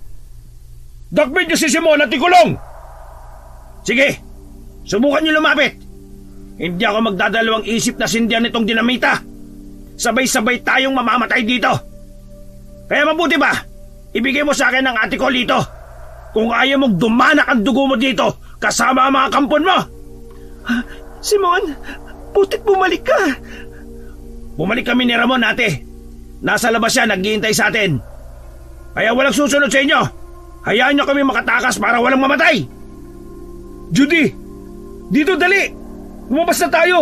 Dakbit niyo si Simon at ikulong! Sige, subukan niyo lumapit. Hindi ako magdadalawang isip na sindihan nitong dinamita. Sabay-sabay tayong mamamatay dito. Kaya mabuti ba, ibigay mo sa akin ang ate ko, Lito. Kung ayaw mong dumanak ang dugo mo dito kasama ang mga kampon mo. Simon, butit bumalik ka. Bumalik kami ni Ramon, ate. Nasa labas siya, naghihintay sa atin. Kaya walang susunod sa inyo. Hayaan niyo kami makatakas para walang mamatay. Judy, dito dali. Lumabas na tayo.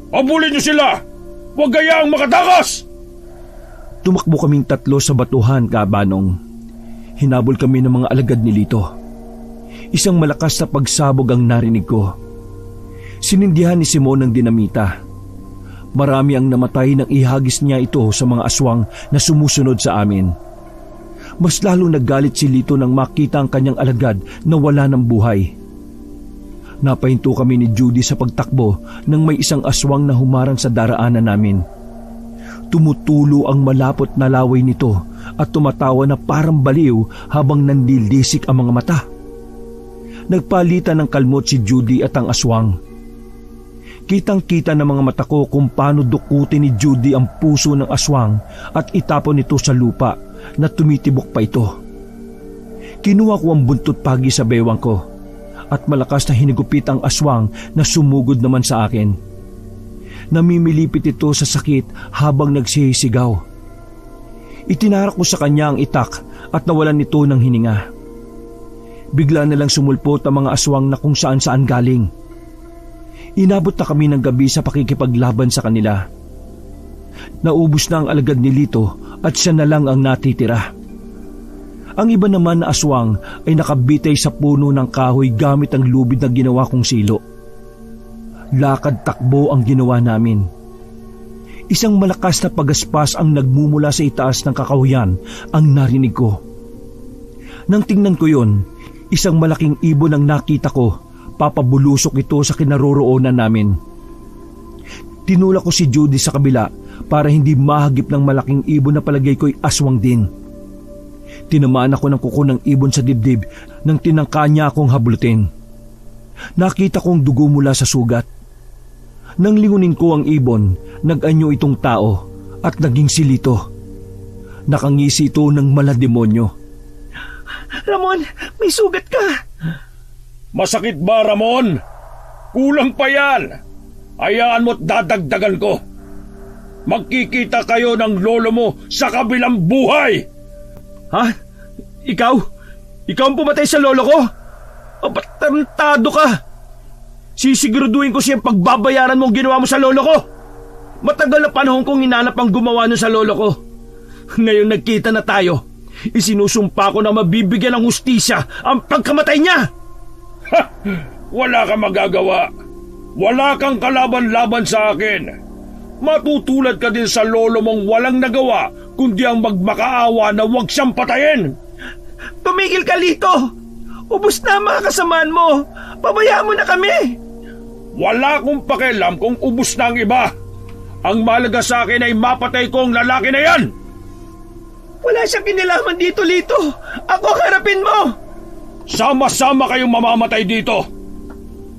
Abulin niyo sila. Huwag gayaang makatakas. Tumakbo kaming tatlo sa batuhan, Kabanong. Hinabol kami ng mga alagad ni Lito. Isang malakas na pagsabog ang narinig ko. Sinindihan ni Simon ng dinamita. Marami ang namatay nang ihagis niya ito sa mga aswang na sumusunod sa amin. Mas lalong naggalit si Lito nang makita ang kanyang alagad na wala ng buhay. Napahinto kami ni Judy sa pagtakbo nang may isang aswang na humarang sa daraanan namin. Tumutulo ang malapot na laway nito at tumatawa na parang baliw habang nandilisik ang mga mata. Nagpalitan ng kalmot si Judy at ang aswang. Kitang-kita ng mga mata ko kung paano dukutin ni Judy ang puso ng aswang at itapon ito sa lupa na tumitibok pa ito. Kinuha ko ang buntot pagi sa bewang ko at malakas na hinigupit ang aswang na sumugod naman sa akin. Namimilipit ito sa sakit habang nagsisigaw. Itinarak ko sa kanya ang itak at nawalan nito ng hininga. Bigla na lang sumulpot ang mga aswang na kung saan-saan galing. Inabot na kami ng gabi sa pakikipaglaban sa kanila. Naubos na ang alagad ni Lito at siya na lang ang natitira. Ang iba naman na aswang ay nakabitay sa puno ng kahoy gamit ang lubid na ginawa kong silo. Lakad takbo ang ginawa namin. Isang malakas na pagaspas ang nagmumula sa itaas ng kakahuyan ang narinig ko. Nang tingnan ko yon, isang malaking ibon ang nakita ko. Papabulusok ito sa kinaroroonan namin. Tinulak ko si Judy sa kabila para hindi mahagip ng malaking ibon na palagay ko'y aswang din. Tinamaan ako ng kuko ng ibon sa dibdib nang tinangka niya akong hablutin. Nakita kong dugo mula sa sugat. Nang lingunin ko ang ibon, nag-anyo itong tao at naging silito. Nakangisi ito ng malademonyo. Ramon, may sugat ka. Masakit ba, Ramon? Kulang pa yan. Hayaan mo't dadagdagan ko. Magkikita kayo ng lolo mo sa kabilang buhay! Ha? Ikaw? Ikaw ang pumatay sa lolo ko? Ba't tarantado ka? Sisiguraduhin ko siyang pagbabayaran mo ang ginawa mo sa lolo ko. Matagal na panahon kong hinanap ang gumawa nun sa lolo ko. Ngayon nagkita na tayo. Isinusumpa ko na mabibigyan ng hustisya ang pagkamatay niya. Ha! Wala kang magagawa. Wala kang kalaban-laban sa akin. Matutulad ka din sa lolo mong walang nagawa kundi ang magmakaawa na huwag siyang patayin. Tumigil ka, Lito! Ubus na ang mga kasamaan mo! Pabayaan mo na kami! Wala akong pakialam kung ubus na ang iba. Ang mahalaga sa akin ay mapatay ko ang lalaki na yan! Wala siyang kinalaman dito, Lito! Ako ang harapin mo! Sama-sama kayong mamamatay dito!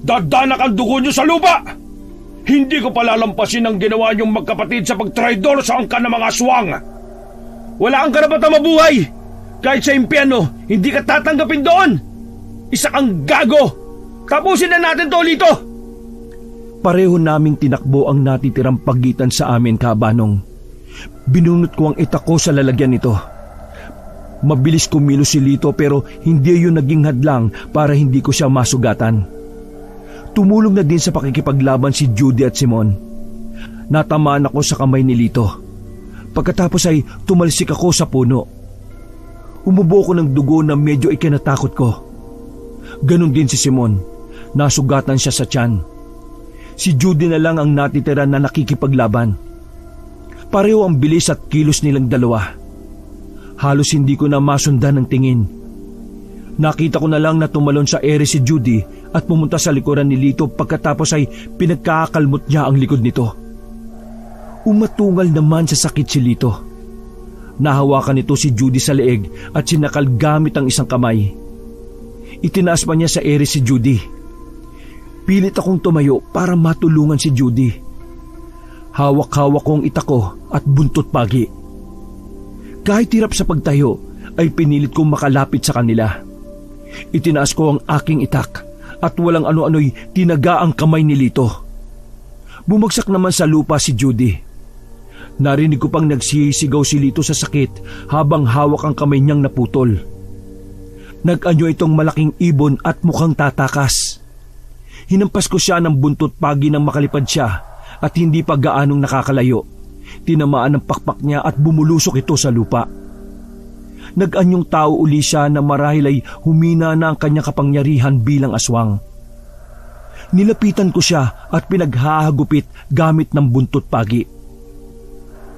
Dadanak ang dugo niyo sa lupa! Hindi ko palalampasin ang ginawa niyong magkapatid sa pagtraidor sa angkan ng mga aswang! Wala kang karapatang mabuhay! Kahit sa impyerno, hindi ka tatanggapin doon! Isa kang gago! Tapusin na natin to, Lito! Pareho naming tinakbo ang natitirang pagitan sa amin, Kabanong. Binunot ko ang itak ko sa lalagyan nito. Mabilis kumilos si Lito pero hindi yun naging hadlang para hindi ko siya masugatan. Tumulong na din sa pakikipaglaban si Judy at Simon. Natamaan ako sa kamay ni Lito. Pagkatapos ay tumalsik ako sa puno. Umubo ko ng dugo na medyo ikinatakot ko. Ganon din si Simon. Nasugatan siya sa tiyan. Si Judy na lang ang natitira na nakikipaglaban. Pareho ang bilis at kilos nilang dalawa. Halos hindi ko na masundan ng tingin. Nakita ko na lang na tumalon sa ere si Judy at pumunta sa likuran ni Lito pagkatapos ay pinagkakakalmot niya ang likod nito. Umatungal naman sa sakit si Lito. Nahawakan nito si Judy sa leeg at sinakal gamit ang isang kamay. Itinaas pa niya sa ere si Judy. Pilit akong tumayo para matulungan si Judy. Hawak-hawak ko ang itak ko at buntot pagi. Kahit hirap sa pagtayo, ay pinilit kong makalapit sa kanila. Itinaas ko ang aking itak at walang ano-ano'y tinaga ang kamay ni Lito. Bumagsak naman sa lupa si Judy. Narinig ko pang nagsisigaw si Lito sa sakit habang hawak ang kamay niyang naputol. Nag-anyo itong malaking ibon at mukhang tatakas. Hinampas ko siya ng buntot pagi nang makalipad siya at hindi pa gaanong nakakalayo. Tinamaan ng pakpak niya at bumulusok ito sa lupa. Nag-anyong tao uli siya na marahil ay humina na ang kanyang kapangyarihan bilang aswang. Nilapitan ko siya at pinaghahagupit gamit ng buntot pagi.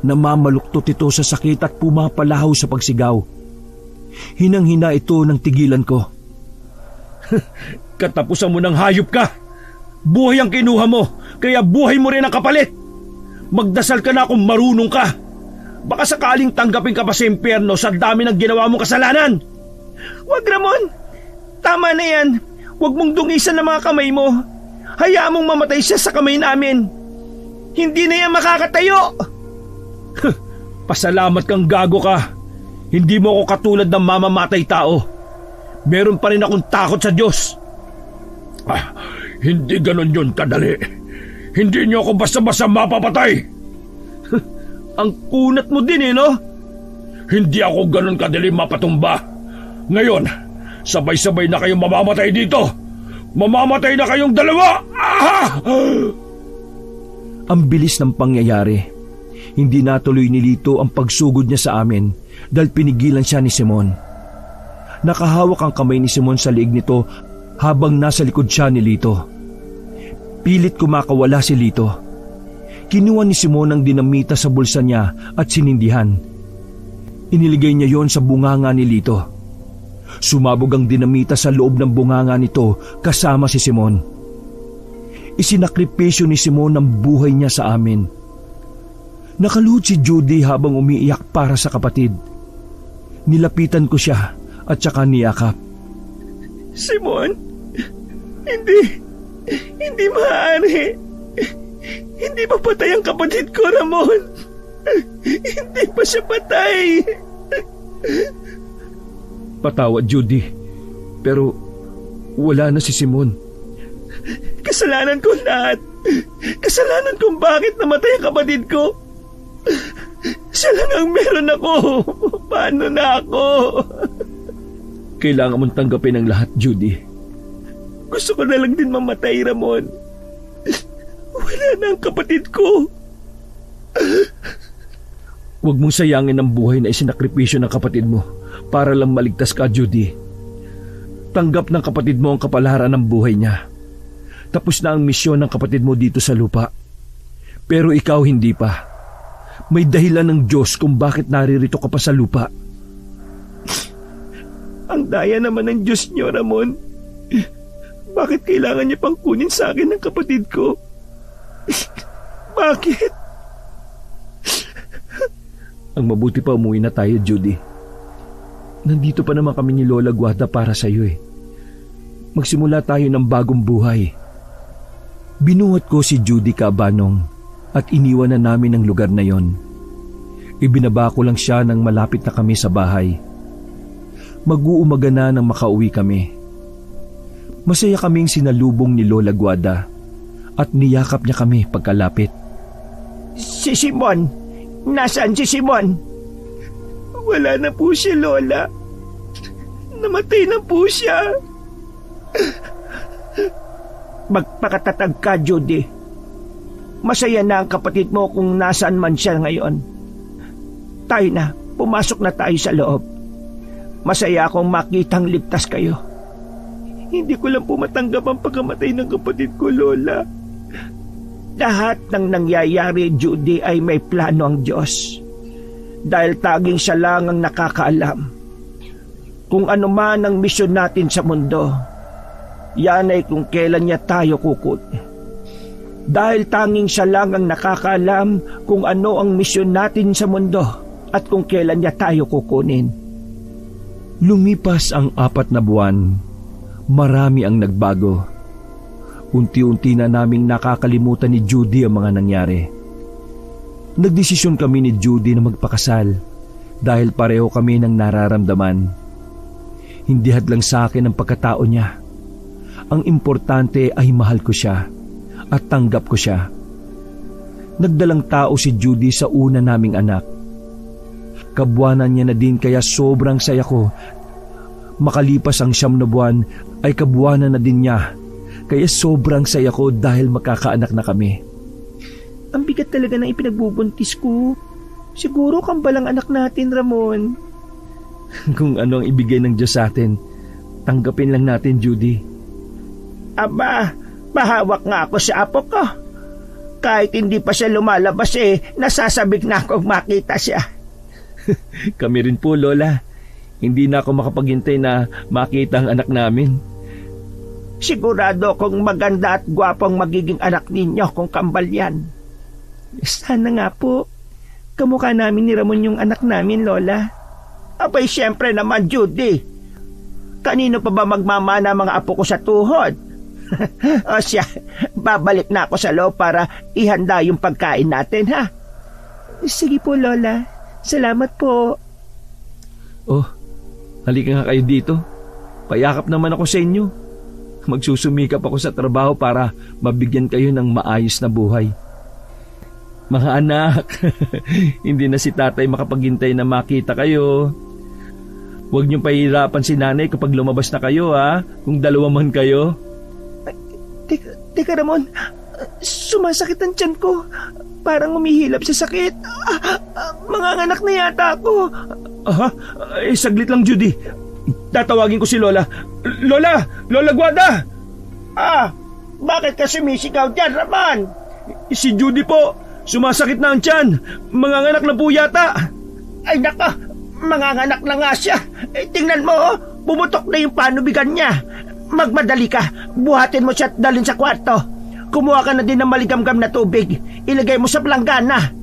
Namamaluktot ito sa sakit at pumapalahaw sa pagsigaw. Hinang-hina ito ng tigilan ko. Katapusan mo ng hayop ka! Buhay ang kinuha mo, kaya buhay mo rin ang kapalit! Magdasal ka na kung marunong ka! Baka sakaling tanggapin ka pa sa impyerno sa dami ng ginawa mong kasalanan! Wag, Ramon! Tama na yan! Huwag mong dungisan ng mga kamay mo! Hayaan mong mamatay siya sa kamay namin! Hindi na yan makakatayo! Pasalamat kang gago ka! Hindi mo ako katulad ng mamamatay tao! Meron pa rin akong takot sa Diyos! Hindi ganon yun kadali. Hindi niyo ako basta-basta mapapatay. Ang kunat mo din no? Hindi ako ganon kadali mapatumba. Ngayon, sabay-sabay na kayong mamamatay dito. Mamamatay na kayong dalawa! Ang bilis ng pangyayari. Hindi natuloy ni Lito ang pagsugod niya sa amin dahil pinigilan siya ni Simon. Nakahawak ang kamay ni Simon sa liig nito habang nasa likod siya ni Lito. Pilit kumakawala si Lito. Kinuha ni Simon ang dinamita sa bulsa niya at sinindihan. Iniligay niya yon sa bunganga ni Lito. Sumabog ang dinamita sa loob ng bunganga nito kasama si Simon. Isinakripisyo ni Simon ang buhay niya sa amin. Nakaluhod si Judy habang umiiyak para sa kapatid. Nilapitan ko siya at saka niyakap. Simon, hindi maaari. Hindi pa patay ang kapatid ko, Ramon. Hindi pa siya patay. Patawad, Judy. Pero wala na si Simon. Kasalanan ko lahat. Kasalanan kung bakit namatay ang kapatid ko. Siya lang ang meron ako. Paano na ako? Kailangan mong tanggapin ang lahat, Judy. Gusto ko na lang din mamatay, Ramon. Wala na ang kapatid ko. Huwag mong sayangin ang buhay na isinakripisyo ng kapatid mo para lang maligtas ka, Judy. Tanggap ng kapatid mo ang kapalaran ng buhay niya. Tapos na ang misyon ng kapatid mo dito sa lupa. Pero ikaw hindi pa. May dahilan ng Diyos kung bakit naririto ka pa sa lupa. Ang daya naman ng Diyos niyo, Ramon. Bakit kailangan niya pang kunin sa akin ng kapatid ko? Bakit? Ang mabuti pa umuwi na tayo, Judy. Nandito pa naman kami ni Lola Guada para sa iyo eh. Magsimula tayo ng bagong buhay. Binuhat ko si Judy Cabanong at iniwan na namin ang lugar na yon. Ibinaba ko lang siya nang malapit na kami sa bahay. Mag-uumaga na nang makauwi kami. Masaya kaming sinalubong ni Lola Guada at niyakap niya kami pagkalapit. Si Simon! Nasaan si Simon? Wala na po siya, Lola. Namatay na po siya. Magpakatatag ka, Judy. Masaya na ang kapatid mo kung nasaan man siya ngayon. Tayo na, pumasok na tayo sa loob. Masaya akong makitang ligtas kayo. Hindi ko lang po matanggap ang pagkamatay ng kapatid ko, Lola. Lahat ng nangyayari, Judy, ay may plano ang Diyos. Dahil taging siya lang ang nakakaalam. Kung ano man ang misyon natin sa mundo, yan ay kung kailan niya tayo kukunin. Dahil tanging siya lang ang nakakaalam kung ano ang misyon natin sa mundo at kung kailan niya tayo kukunin. Lumipas ang 4 na buwan. Marami ang nagbago. Unti-unti na naming nakakalimutan ni Judy ang mga nangyari. Nagdesisyon kami ni Judy na magpakasal dahil pareho kami ng nararamdaman. Hindi hadlang sa akin ang pagkatao niya. Ang importante ay mahal ko siya at tanggap ko siya. Nagdalang tao si Judy sa una naming anak. Kabuwanan niya na din kaya sobrang saya ko. Makalipas ang 9 na buwan ay kabuwanan na din niya. Kaya sobrang saya ko dahil makakaanak na kami. Ang bigat talaga ng ipinagbubuntis ko. Siguro kambalang anak natin, Ramon. Kung ano ang ibigay ng Diyos sa atin, tanggapin lang natin, Judy. Aba, pahawak nga ako sa apo ko. Kahit hindi pa siya lumalabas nasasabik na akong makita siya. Kami rin po, Lola. Hindi na ako makapaghintay na makita ang anak namin. Sigurado kung maganda at gwapong magiging anak ninyo kung kambal yan. Sana nga po. Kamukha namin ni Ramon yung anak namin, Lola. Abay, syempre naman, Judy. Kanino pa ba magmamana mga apo ko sa tuhod? O siya, babalik na ako sa loob para ihanda yung pagkain natin, ha? Sige po, Lola. Salamat po. Oh, halika nga kayo dito. Payakap naman ako sa inyo. Magsusumikap ako sa trabaho para mabigyan kayo ng maayos na buhay. Mga anak, hindi na si tatay makapaghintay na makita kayo. Huwag niyong pahirapan si nanay kapag lumabas na kayo, ha? Kung dalawa man kayo. Teka, Ramon. Sumasakit ang tiyan ko. Parang umihilap sa sakit. Manganganak na yata ako. Saglit lang, Judy. Tatawagin ko si Lola. Lola! Lola Guada! Bakit ka sumisigaw dyan, Ramon? Si Judy po. Sumasakit na ang tiyan. Manganganak na po yata. Ay naka, manganganak na nga siya. Tingnan mo, bumutok na yung panubigan niya. Magmadali ka, buhatin mo siya at dalhin sa kwarto. Kumuha ka na din ng maligamgam na tubig. Ilagay mo sa planggana.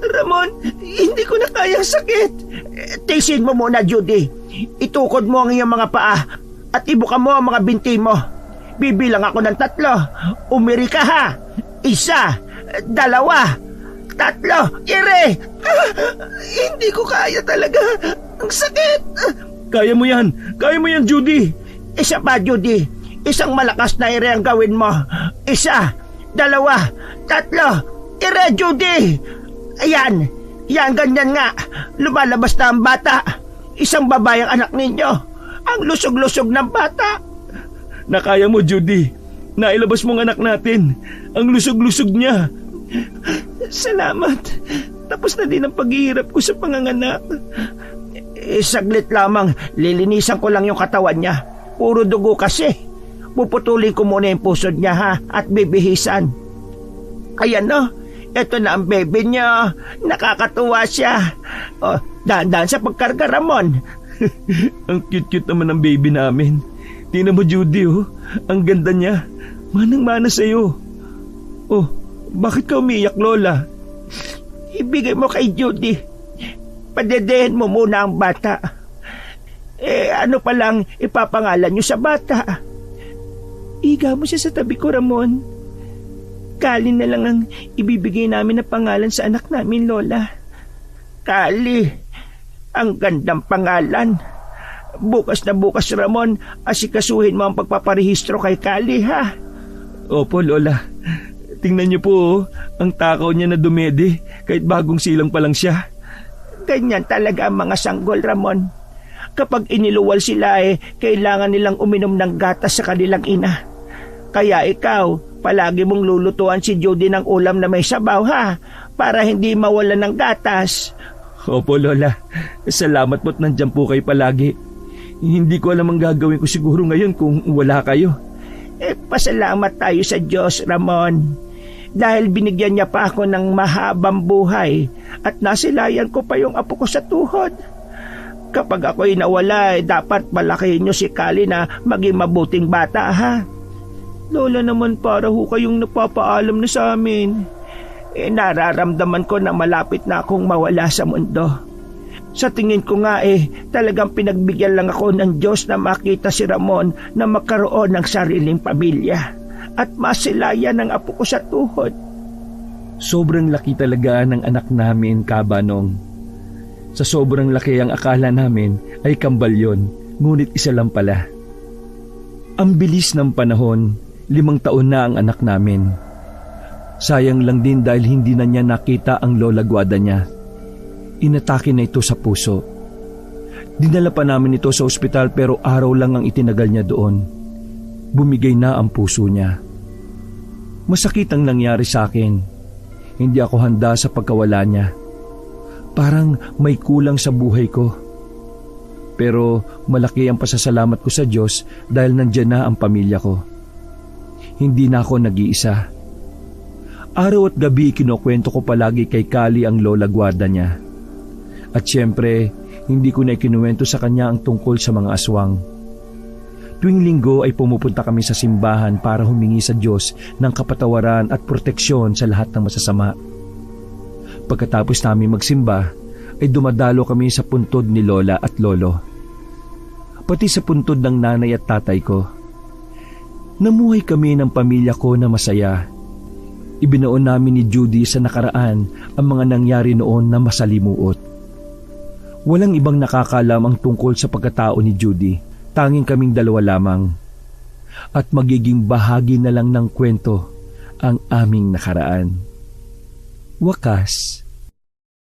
Ramon, hindi ko na kaya sakit. Tiisin mo muna, Judy. Itukod mo ang iyong mga paa at ibuka mo ang mga binti mo. Bibilang ako ng 3. Umiri ka, ha? 1, 2, 3, ire! Hindi ko kaya talaga. Ang sakit. Kaya mo yan, Judy. Isa pa, Judy. Isang malakas na ire ang gawin mo. 1, 2, 3. Ire, Judy! Ayan, ganyan nga. Lumalabas na ang bata. Isang babae ang anak ninyo. Ang lusog-lusog ng bata. Nakaya mo, Judy. Nailabas mong anak natin. Ang lusog-lusog niya. Salamat. Tapos na din ang paghihirap ko sa panganganak. Saglit lamang, lilinisan ko lang yung katawan niya. Puro dugo kasi. Puputulin ko muna yung puso niya ha, at bibihisan. Ayan no, eto na ang baby niya. Nakakatuwa siya. Dahan-dahan sa pagkarga, Ramon. Ang cute-cute naman ng baby namin. Tingnan mo, Judy, oh. Ang ganda niya. Manang-mana sa'yo. Oh, bakit ka umiyak, Lola? Ibigay mo kay Judy. Padedehin mo muna ang bata. Ano palang ipapangalan niyo sa bata? Iga mo siya sa tabi ko, Ramon. Kali na lang ang ibibigay namin na pangalan sa anak namin, Lola. Kali. Ang gandang pangalan. Bukas na bukas, Ramon, asikasuhin mo ang pagpaparehistro kay Kali, ha? Opo, Lola. Tingnan niyo po, oh, ang takaw niya na dumede kahit bagong silang pa lang siya. Ganyan talaga ang mga sanggol, Ramon. Kapag iniluwal sila kailangan nilang uminom ng gatas sa kanilang ina. Kaya ikaw, palagi mong lulutuan si Judy ng ulam na may sabaw, ha? Para hindi mawalan ng gatas. Opo, Lola. Salamat po't nandyan po kayo palagi. Hindi ko alam ang gagawin ko siguro ngayon kung wala kayo. Pasalamat tayo sa Diyos, Ramon. Dahil binigyan niya pa ako ng mahabang buhay at nasilayan ko pa yung apo ko sa tuhod. Kapag ako'y nawala, dapat palakihin niyo si Kali na maging mabuting bata, ha? Lola naman, para ho kayong napapaalam na sa amin. Nararamdaman ko na malapit na akong mawala sa mundo. Sa tingin ko nga talagang pinagbigyan lang ako ng Diyos na makita si Ramon na magkaroon ng sariling pamilya at masilayan ng apo ko sa tuhod. Sobrang laki talaga ng anak namin, Kabanong. Sa sobrang laki ang akala namin ay kambal yon, ngunit isa lang pala. Ang bilis ng panahon, 5 taon na ang anak namin. Sayang lang din dahil hindi na niya nakita ang lola gwada niya. Inatake na ito sa puso. Dinala pa namin ito sa ospital pero araw lang ang itinagal niya doon. Bumigay na ang puso niya. Masakit ang nangyari sa akin. Hindi ako handa sa pagkawala niya. Parang may kulang sa buhay ko. Pero malaki ang pasasalamat ko sa Diyos dahil nandiyan na ang pamilya ko. Hindi na ako nag-iisa. Araw at gabi kinukwento ko palagi kay Kali ang lola gwada niya. At syempre, hindi ko na ikinuwento sa kanya ang tungkol sa mga aswang. Tuwing linggo ay pumupunta kami sa simbahan para humingi sa Diyos ng kapatawaran at proteksyon sa lahat ng masasama. Pagkatapos namin magsimba, ay dumadalo kami sa puntod ni Lola at Lolo. Pati sa puntod ng nanay at tatay ko. Namuhay kami ng pamilya ko na masaya. Ibinuon namin ni Judy sa nakaraan ang mga nangyari noon na masalimuot. Walang ibang nakakalam ang tungkol sa pagkatao ni Judy, tanging kaming 2 lamang. At magiging bahagi na lang ng kwento ang aming nakaraan. Wakas,